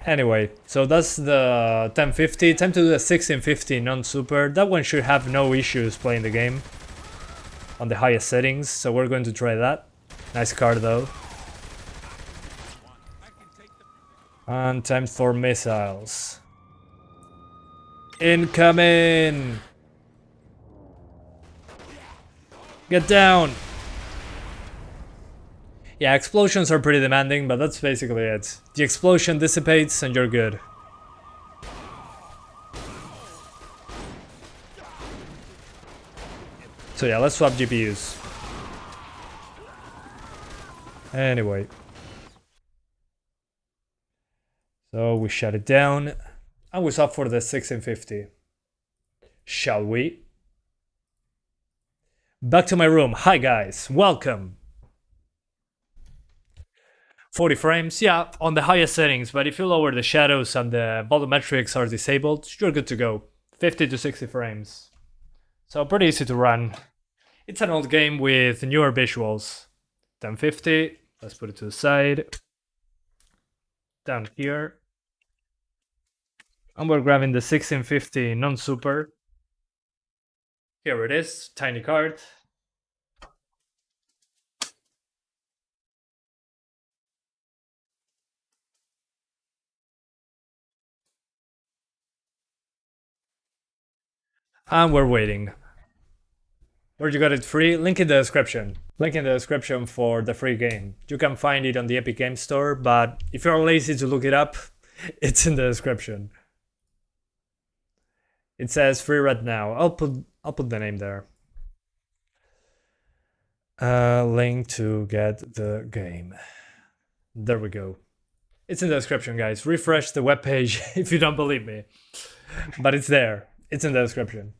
Anyway, so that's the 1050. Time to do the 1650 non-super. That one should have no issues playing the game on the highest settings, so we're going to try that. Nice card though. And time for missiles. Incoming! Get down! Yeah, explosions are pretty demanding, but that's basically it. The explosion dissipates and you're good. So yeah, let's swap GPUs. Anyway. So we shut it down. And we swap for the 1650. Shall we? Back to my room. Hi guys, welcome. 40 frames, yeah, on the highest settings, but if you lower the shadows and the volumetrics are disabled, you're good to go. 50 to 60 frames. So pretty easy to run. It's an old game with newer visuals. 1050, let's put it to the side. Down here. And we're grabbing the 1650 non-super. Here it is, tiny card. And we're waiting. Where you got it free? Link in the description. Link in the description for the free game. You can find it on the Epic Games Store, but if you're lazy to look it up, it's in the description. It says free right now. I'll put the name there. Link to get the game. There we go. It's in the description, guys. Refresh the webpage if you don't believe me. But it's there. It's in the description.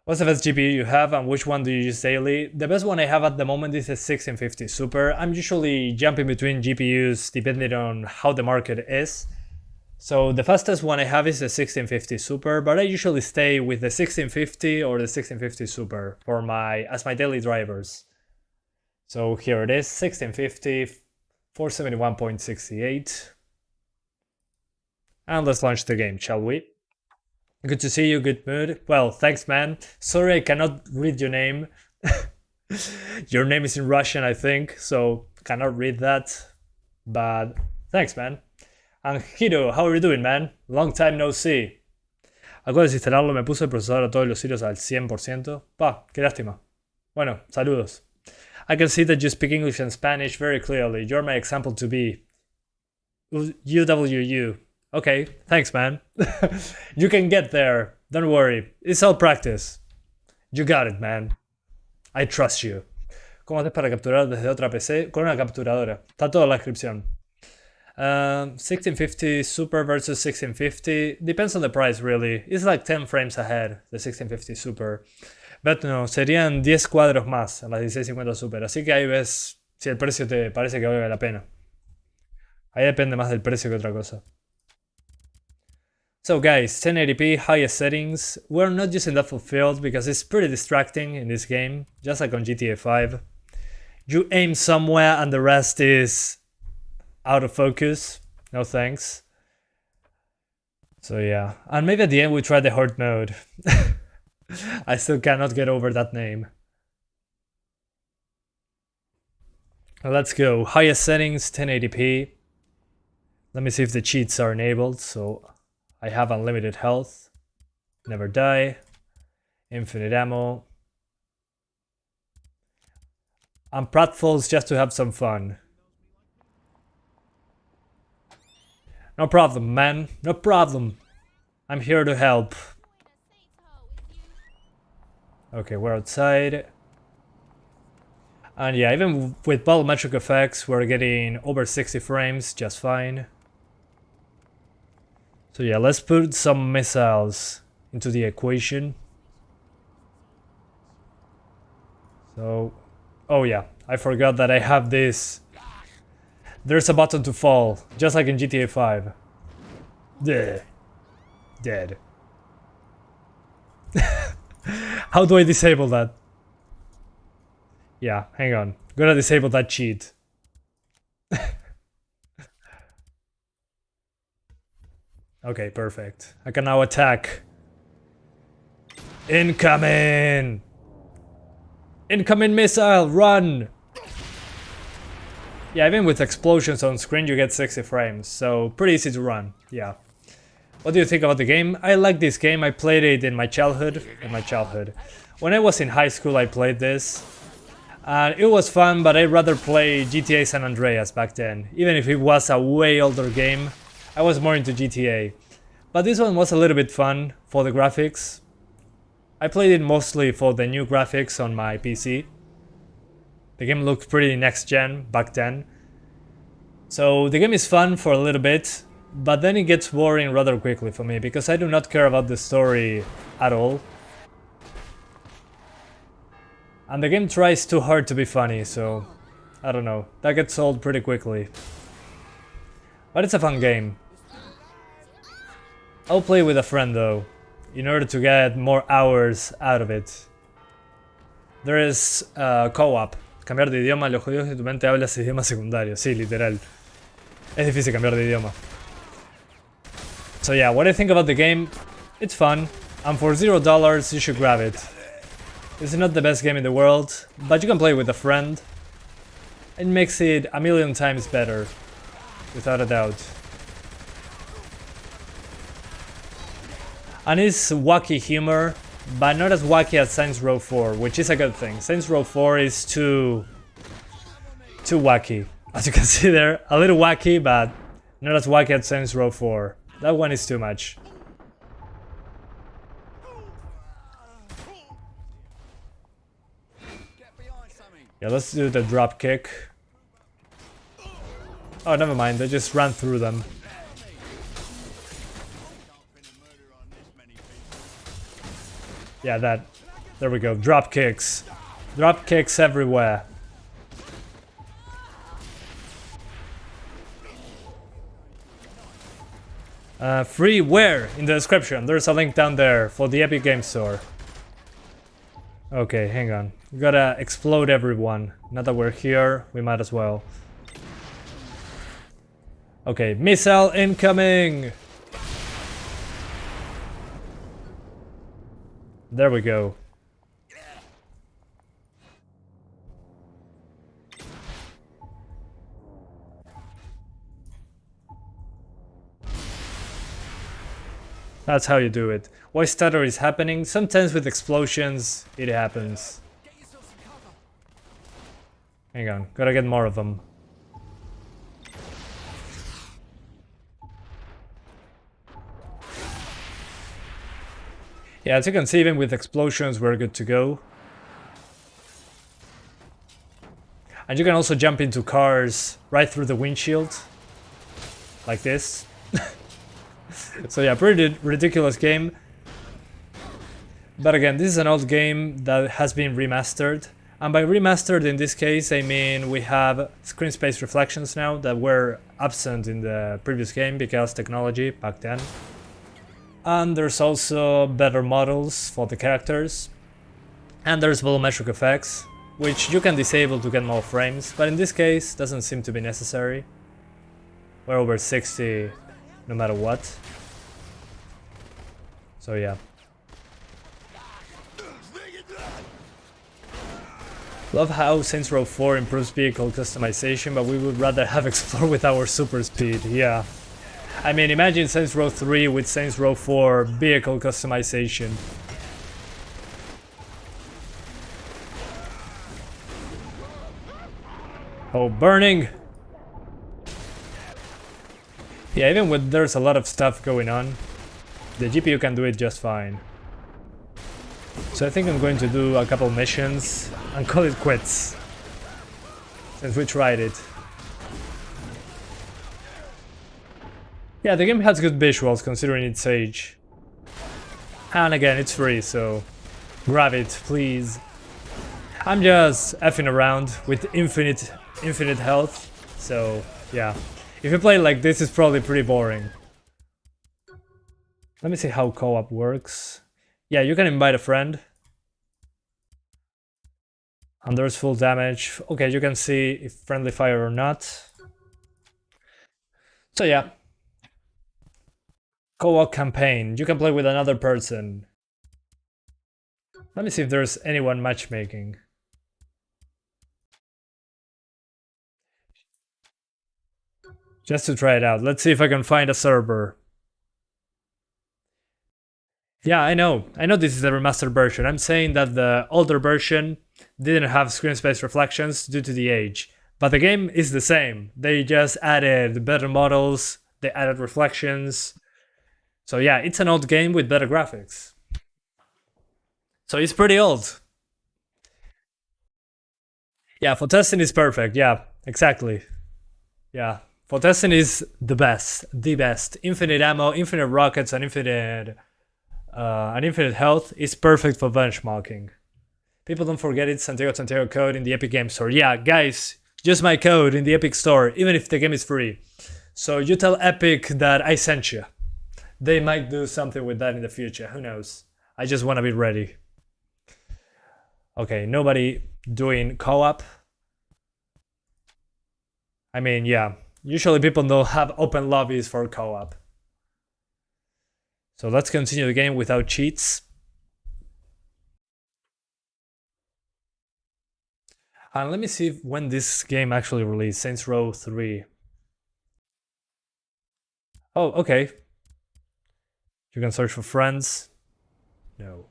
What's the best GPU you have and which one do you use daily? The best one I have at the moment is a 1650 Super. I'm usually jumping between GPUs depending on how the market is. So the fastest one I have is the 1650 Super, but I usually stay with the 1650 or the 1650 Super for as my daily drivers. So here it is, 1650, 471.68. And let's launch the game, shall we? Good to see you, good mood. Well, thanks man. Sorry I cannot read your name. Your name is in Russian, I think, so cannot read that. But thanks man. And Hiro, how are you doing, man? Long time no see. Acabo de desinstalarlo, me puse el procesador a todos los sitios al 100%. Pa, qué lástima. Bueno, saludos. I can see that you speak English and Spanish very clearly. You're my example to be. UWU. Okay, thanks man. You can get there. Don't worry. It's all practice. You got it, man. I trust you. ¿Cómo haces para capturar desde otra PC? Con una capturadora. Está todo en la descripción. 1650 Super versus 1650. Depends on the price, really. It's like 10 frames ahead, the 1650 Super. But no, serían 10 cuadros más en la 1650 Super. Así que ahí ves si el precio te parece que vale la pena. Ahí depende más del precio que otra cosa. So guys, 1080p, highest settings. We're not using that for field because it's pretty distracting in this game, just like on GTA 5. You aim somewhere and the rest is out of focus. No thanks. So yeah, and maybe at the end we try the horde mode. I still cannot get over that name. Let's go. Highest settings, 1080p. Let me see if the cheats are enabled. So I have unlimited health, never die, infinite ammo, and pratfalls just to have some fun. No problem, man, no problem. I'm here to help. Okay, we're outside. And yeah, even with volumetric effects, we're getting over 60 frames just fine. So yeah, let's put some missiles into the equation. So, oh yeah, I forgot that I have this. There's a button to fall, just like in GTA 5. Dead. How do I disable that? Yeah, hang on. Gonna disable that cheat. Okay, perfect. I can now attack. Incoming! Incoming missile, run! Yeah, even with explosions on screen you get 60 frames, so pretty easy to run, yeah. What do you think about the game? I like this game, I played it in my childhood. When I was in high school I played this. And it was fun, but I'd rather play GTA San Andreas back then. Even if it was a way older game, I was more into GTA. But this one was a little bit fun for the graphics. I played it mostly for the new graphics on my PC. The game looked pretty next gen back then. So the game is fun for a little bit, but then it gets boring rather quickly for me because I do not care about the story at all. And the game tries too hard to be funny, so I don't know, that gets old pretty quickly. But it's a fun game. I'll play with a friend though, in order to get more hours out of it. There is co-op. Cambiar de idioma, lo jodido es que tu mente habla ese idioma secundario. Sí, literal. Es difícil cambiar de idioma. So yeah, what I think about the game, it's fun. And for $0, you should grab it. It's not the best game in the world, but you can play with a friend. It makes it a million times better, without a doubt. And it's wacky humor, but not as wacky as Saints Row 4, which is a good thing. Saints Row 4 is too wacky. As you can see there, a little wacky, but not as wacky as Saints Row 4. That one is too much. Yeah, let's do the drop kick. Oh, never mind, they just ran through them. Yeah, that. There we go, drop kicks. Drop kicks everywhere. Free where? In the description. There's a link down there for the Epic Games Store. Okay, hang on. We gotta explode everyone. Now that we're here, we might as well. Okay, missile incoming! There we go. That's how you do it. Why stutter is happening? Sometimes with explosions, it happens. Hang on, gotta get more of them. Yeah, as you can see, even with explosions, we're good to go. And you can also jump into cars right through the windshield. Like this. So yeah, pretty ridiculous game. But again, this is an old game that has been remastered. And by remastered in this case, I mean we have screen space reflections now that were absent in the previous game because technology back then. And there's also better models for the characters. And there's volumetric effects, which you can disable to get more frames, but in this case doesn't seem to be necessary. We're over 60 no matter what. So yeah. Love how Saints Row 4 improves vehicle customization, but we would rather have explore with our super speed, yeah. I mean, imagine Saints Row 3 with Saints Row 4 vehicle customization. Oh, burning! Yeah, even when there's a lot of stuff going on, the GPU can do it just fine. So I think I'm going to do a couple missions and call it quits, since we tried it. Yeah, the game has good visuals considering its age. And again, it's free, so grab it, please. I'm just effing around with infinite health, so yeah. If you play like this, it's probably pretty boring. Let me see how co-op works. Yeah, you can invite a friend. And there's full damage. Okay, you can see if friendly fire or not. So yeah. Co-op campaign. You can play with another person. Let me see if there's anyone matchmaking. Just to try it out. Let's see if I can find a server. Yeah, I know this is the remastered version. I'm saying that the older version didn't have screen space reflections due to the age. But the game is the same. They just added better models, they added reflections. So yeah, it's an old game with better graphics. So it's pretty old. Yeah, for testing is perfect. Yeah, exactly. Yeah, for testing is the best. Infinite ammo, infinite rockets, and infinite health is perfect for benchmarking. People don't forget it's Santiago code in the Epic Game Store. Yeah, guys, use my code in the Epic Store, even if the game is free. So you tell Epic that I sent you. They might do something with that in the future. Who knows? I just want to be ready. Okay, nobody doing co-op. I mean, yeah, usually people don't have open lobbies for co-op. So let's continue the game without cheats. And let me see when this game actually released. Saints Row 3. Oh, okay. You can search for friends. No.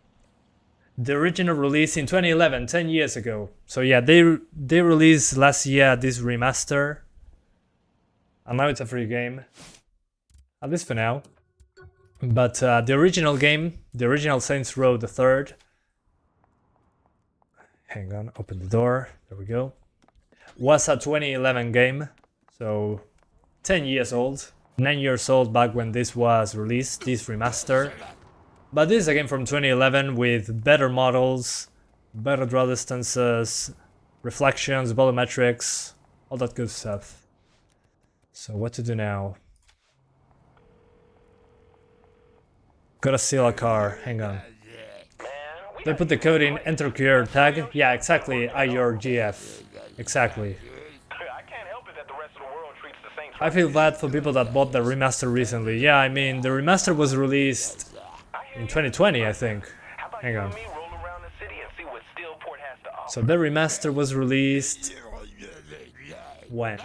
The original release in 2011, 10 years ago. So yeah, they released last year this remaster. And now it's a free game. At least for now. But the original game, the original Saints Row the 3rd. Hang on, open the door. There we go. Was a 2011 game. So 10 years old. 9 years old back when this was released, this remaster. But this is a game from 2011 with better models, better draw distances, reflections, volumetrics, all that good stuff. So what to do now? Gotta steal a car, hang on. They put the code in enter QR tag. Yeah, exactly, IRGF. Exactly. I feel bad for people that bought the remaster recently. Yeah, I mean, the remaster was released in 2020, I think. Hang on. So the remaster was released when?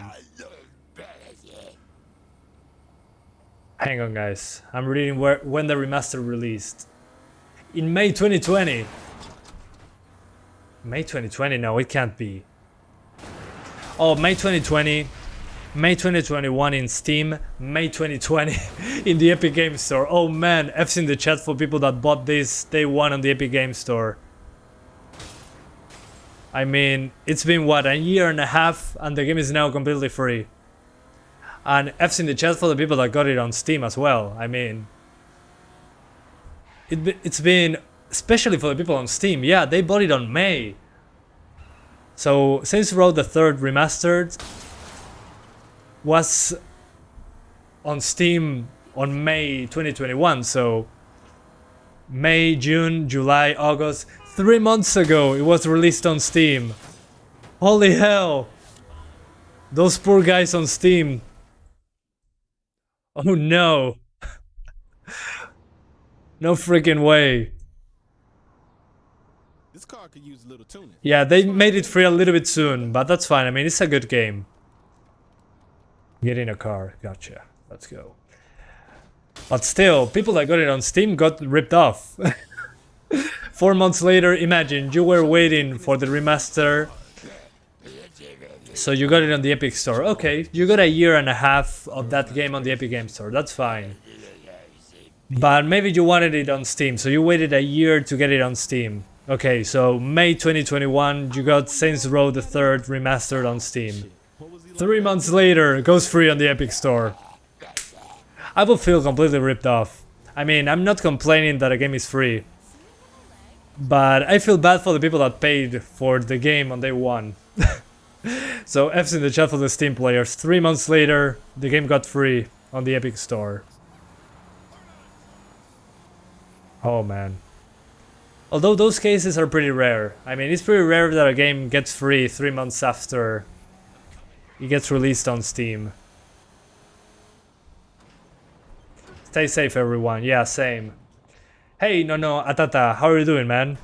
Hang on, guys. I'm reading when the remaster released. In May 2020. May 2020? No, it can't be. Oh, May 2020. May 2021 in Steam, May 2020 in the Epic Game Store. Oh man, F's in the chat for people that bought this day one on the Epic Game Store. I mean, it's been what, a year and a half and the game is now completely free. And F's in the chat for the people that got it on Steam as well. I mean, it's been, especially for the people on Steam, yeah, they bought it on May. So, Saints Row the 3rd Remastered was on Steam on May 2021, so May, June, July, August, 3 months ago it was released on Steam. Holy hell! Those poor guys on Steam. Oh no! No freaking way. This car could use a little tuning. Yeah, they made it free a little bit soon, but that's fine. I mean, it's a good game. Get in a car, gotcha. Let's go. But still, people that got it on Steam got ripped off. 4 months later, imagine you were waiting for the remaster. So you got it on the Epic Store. Okay, you got a year and a half of that game on the Epic Game Store. That's fine. But maybe you wanted it on Steam, so you waited a year to get it on Steam. Okay, so May 2021, you got Saints Row the 3rd Remastered on Steam. 3 months later, it goes free on the Epic Store. I will feel completely ripped off. I mean, I'm not complaining that a game is free. But I feel bad for the people that paid for the game on day one. So F's in the chat for the Steam players. 3 months later, the game got free on the Epic Store. Oh man. Although those cases are pretty rare. I mean, it's pretty rare that a game gets free 3 months after it gets released on Steam. Stay safe, everyone. Yeah, same. Hey, no, Atata, how are you doing, man?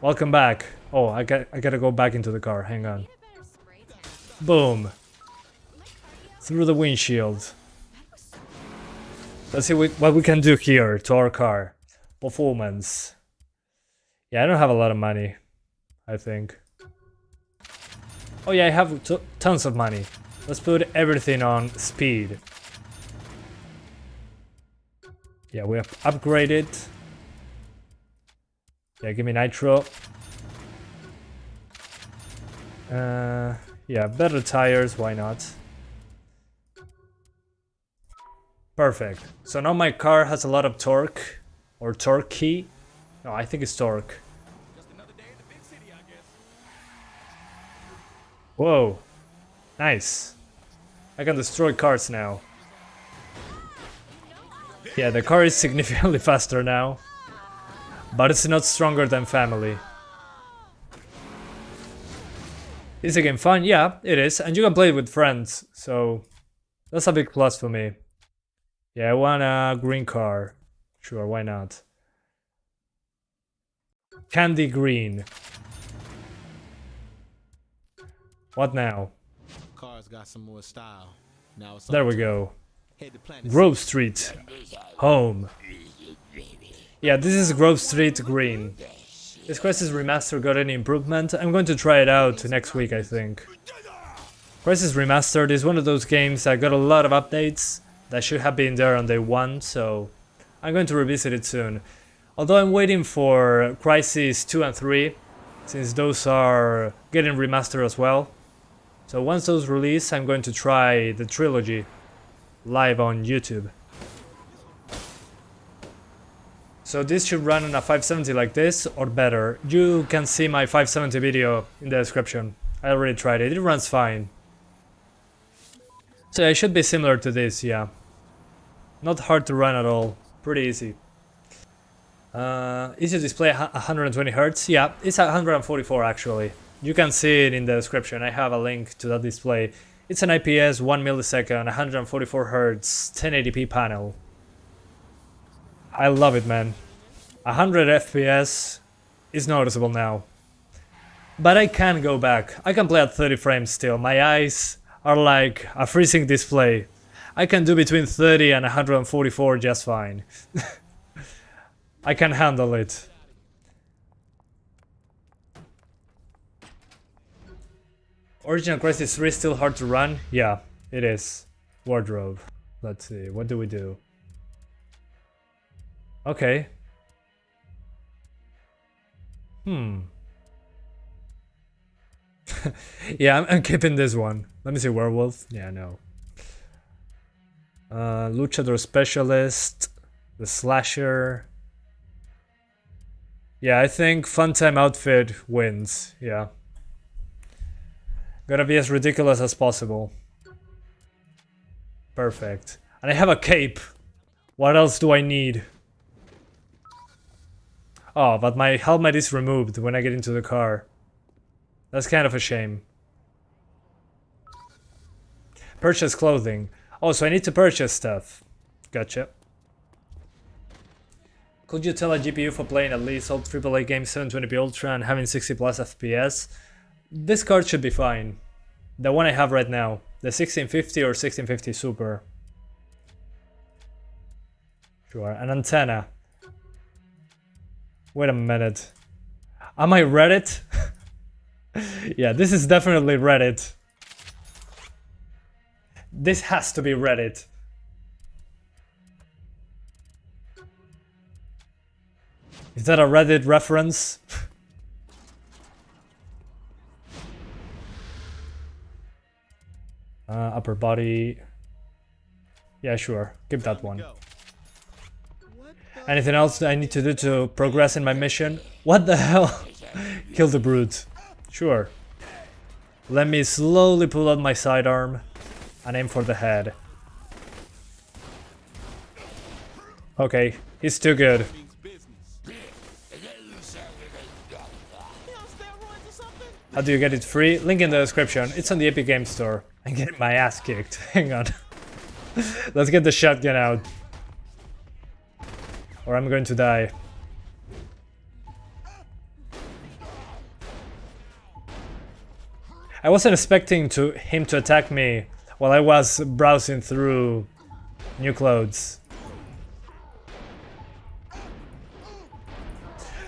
Welcome back. Oh, I gotta go back into the car. Hang on. Boom. Through the windshield. Let's see what we can do here to our car. Performance. Yeah, I don't have a lot of money, I think. Oh yeah, I have tons of money. Let's put everything on speed. Yeah, we have upgraded. Yeah, give me nitro. Yeah, better tires, why not? Perfect. So now my car has a lot of torque. Or torque. No, I think it's torque. Whoa. Nice. I can destroy cars now. Yeah, the car is significantly faster now. But it's not stronger than family. Is the game fun? Yeah, it is. And you can play it with friends. So that's a big plus for me. Yeah, I want a green car. Sure, why not? Candy green. What now? Cars got some more style. Now it's There we go. Head to Planet Grove Street. Home. Yeah, this is Grove Street green. This Crisis Remastered got any improvement? I'm going to try it out next week, I think. Crisis Remastered is one of those games that got a lot of updates that should have been there on day one, so I'm going to revisit it soon. Although I'm waiting for Crisis 2 and 3, since those are getting remastered as well. So once those release, I'm going to try the trilogy live on YouTube. So this should run on a 570 like this, or better. You can see my 570 video in the description. I already tried it, it runs fine. So it should be similar to this, yeah. Not hard to run at all, pretty easy. Easy to display 120 Hz, yeah, it's 144 actually. You can see it in the description, I have a link to that display. It's an IPS 1 millisecond, 144 Hz, 1080p panel. I love it, man. 100 FPS is noticeable now. But I can go back. I can play at 30 frames still. My eyes are like a freezing display. I can do between 30 and 144 just fine. I can handle it. Original Crisis 3 is still hard to run? Yeah, it is. Wardrobe. Let's see, what do we do? Okay. Yeah, I'm keeping this one. Let me see, Werewolf. Yeah, no. Luchador Specialist. The Slasher. Yeah, I think Funtime Outfit wins. Yeah. Gotta be as ridiculous as possible. Perfect. And I have a cape. What else do I need? Oh, but my helmet is removed when I get into the car. That's kind of a shame. Purchase clothing. Oh, so I need to purchase stuff. Gotcha. Could you tell a GPU for playing at least all AAA games 720p Ultra and having 60 plus FPS? This card should be fine. The one I have right now. The 1650 or 1650 Super. Sure, an antenna. Wait a minute. Am I Reddit? Yeah, this is definitely Reddit. This has to be Reddit. Is that a Reddit reference? Upper body. Yeah, sure. Give that one. Anything else I need to do to progress in my mission? What the hell? Kill the brute. Sure. Let me slowly pull out my sidearm and aim for the head. Okay, he's too good. How do you get it free? Link in the description. It's on the Epic Games Store. I'm getting my ass kicked. Hang on. Let's get the shotgun out. Or I'm going to die. I wasn't expecting him to attack me while I was browsing through new clothes.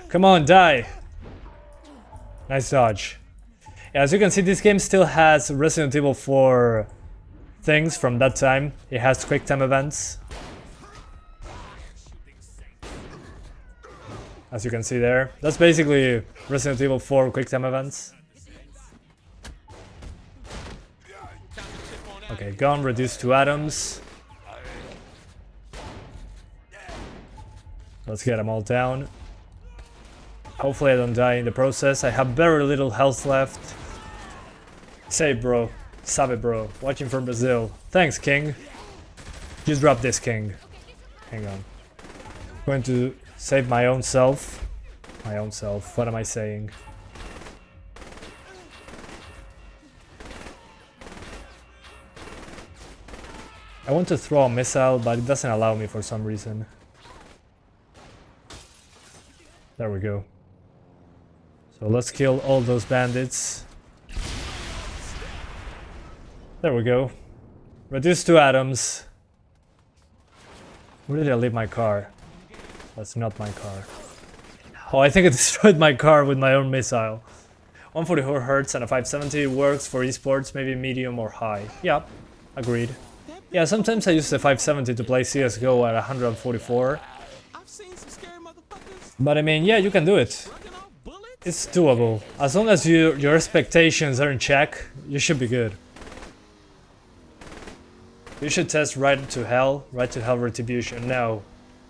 Come on, die! Nice dodge. As you can see, this game still has Resident Evil 4 things from that time. It has quick time events. As you can see there. That's basically Resident Evil 4 quick time events. Okay, gun reduced to atoms. Let's get them all down. Hopefully I don't die in the process. I have very little health left. Save, bro. Sabe, bro. Watching from Brazil. Thanks, King. Just drop this, King. Hang on. Going to save my own self. My own self. What am I saying? I want to throw a missile, but it doesn't allow me for some reason. There we go. So let's kill all those bandits. There we go. Reduced to atoms. Where did I leave my car? That's not my car. Oh, I think I destroyed my car with my own missile. 144 Hz and a 570 works for esports, maybe medium or high. Yeah, agreed. Yeah, sometimes I use the 570 to play CSGO at 144. But I mean, yeah, you can do it. It's doable. As long as your expectations are in check, you should be good. You should test Right to Hell Retribution. No.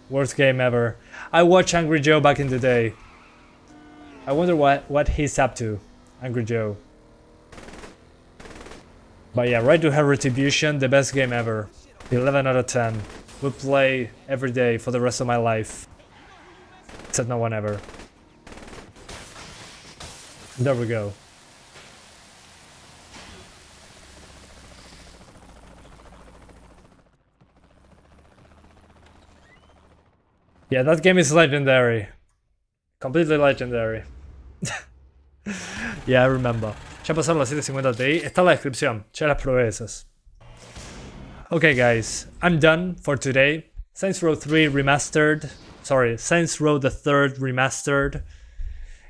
Worst game ever. I watched Angry Joe back in the day. I wonder what he's up to, Angry Joe. But yeah, Right to Hell Retribution, the best game ever. 11 out of 10. Would play every day for the rest of my life. Except no one ever. There we go. Yeah, that game is legendary. Completely legendary. Yeah, I remember. Ya pasaron las 750 Ti. Está en la descripción. Ya las probé esas. Okay, guys. I'm done for today. Saints Row 3 Remastered. Sorry, Saints Row the 3rd Remastered.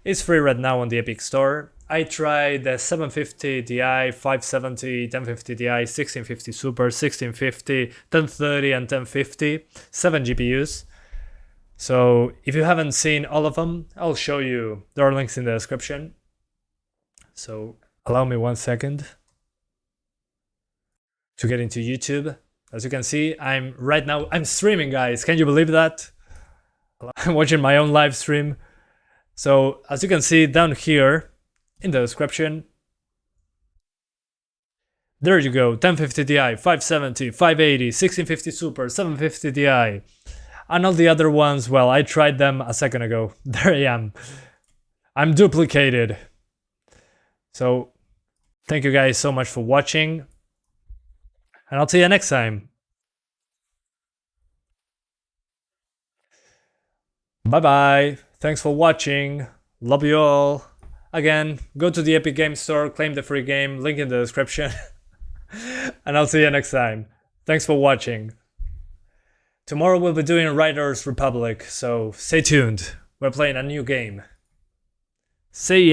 It's free right now on the Epic Store. I tried the 750 Ti, 570, 1050 Ti, 1650 Super, 1650, 1030 and 1050. 7 GPUs. So if you haven't seen all of them, I'll show you. There are links in the description. So allow me 1 second to get into YouTube. As you can see, I'm streaming, guys. Can you believe that? I'm watching my own live stream. So as you can see down here in the description, there you go. 1050 Ti, 570, 580, 1650 Super, 750 Ti. And all the other ones, well, I tried them a second ago. There I am. I'm duplicated. So, thank you guys so much for watching. And I'll see you next time. Bye bye. Thanks for watching. Love you all. Again, go to the Epic Games Store, claim the free game, link in the description. And I'll see you next time. Thanks for watching. Tomorrow we'll be doing Riders Republic, so stay tuned. We're playing a new game. See ya!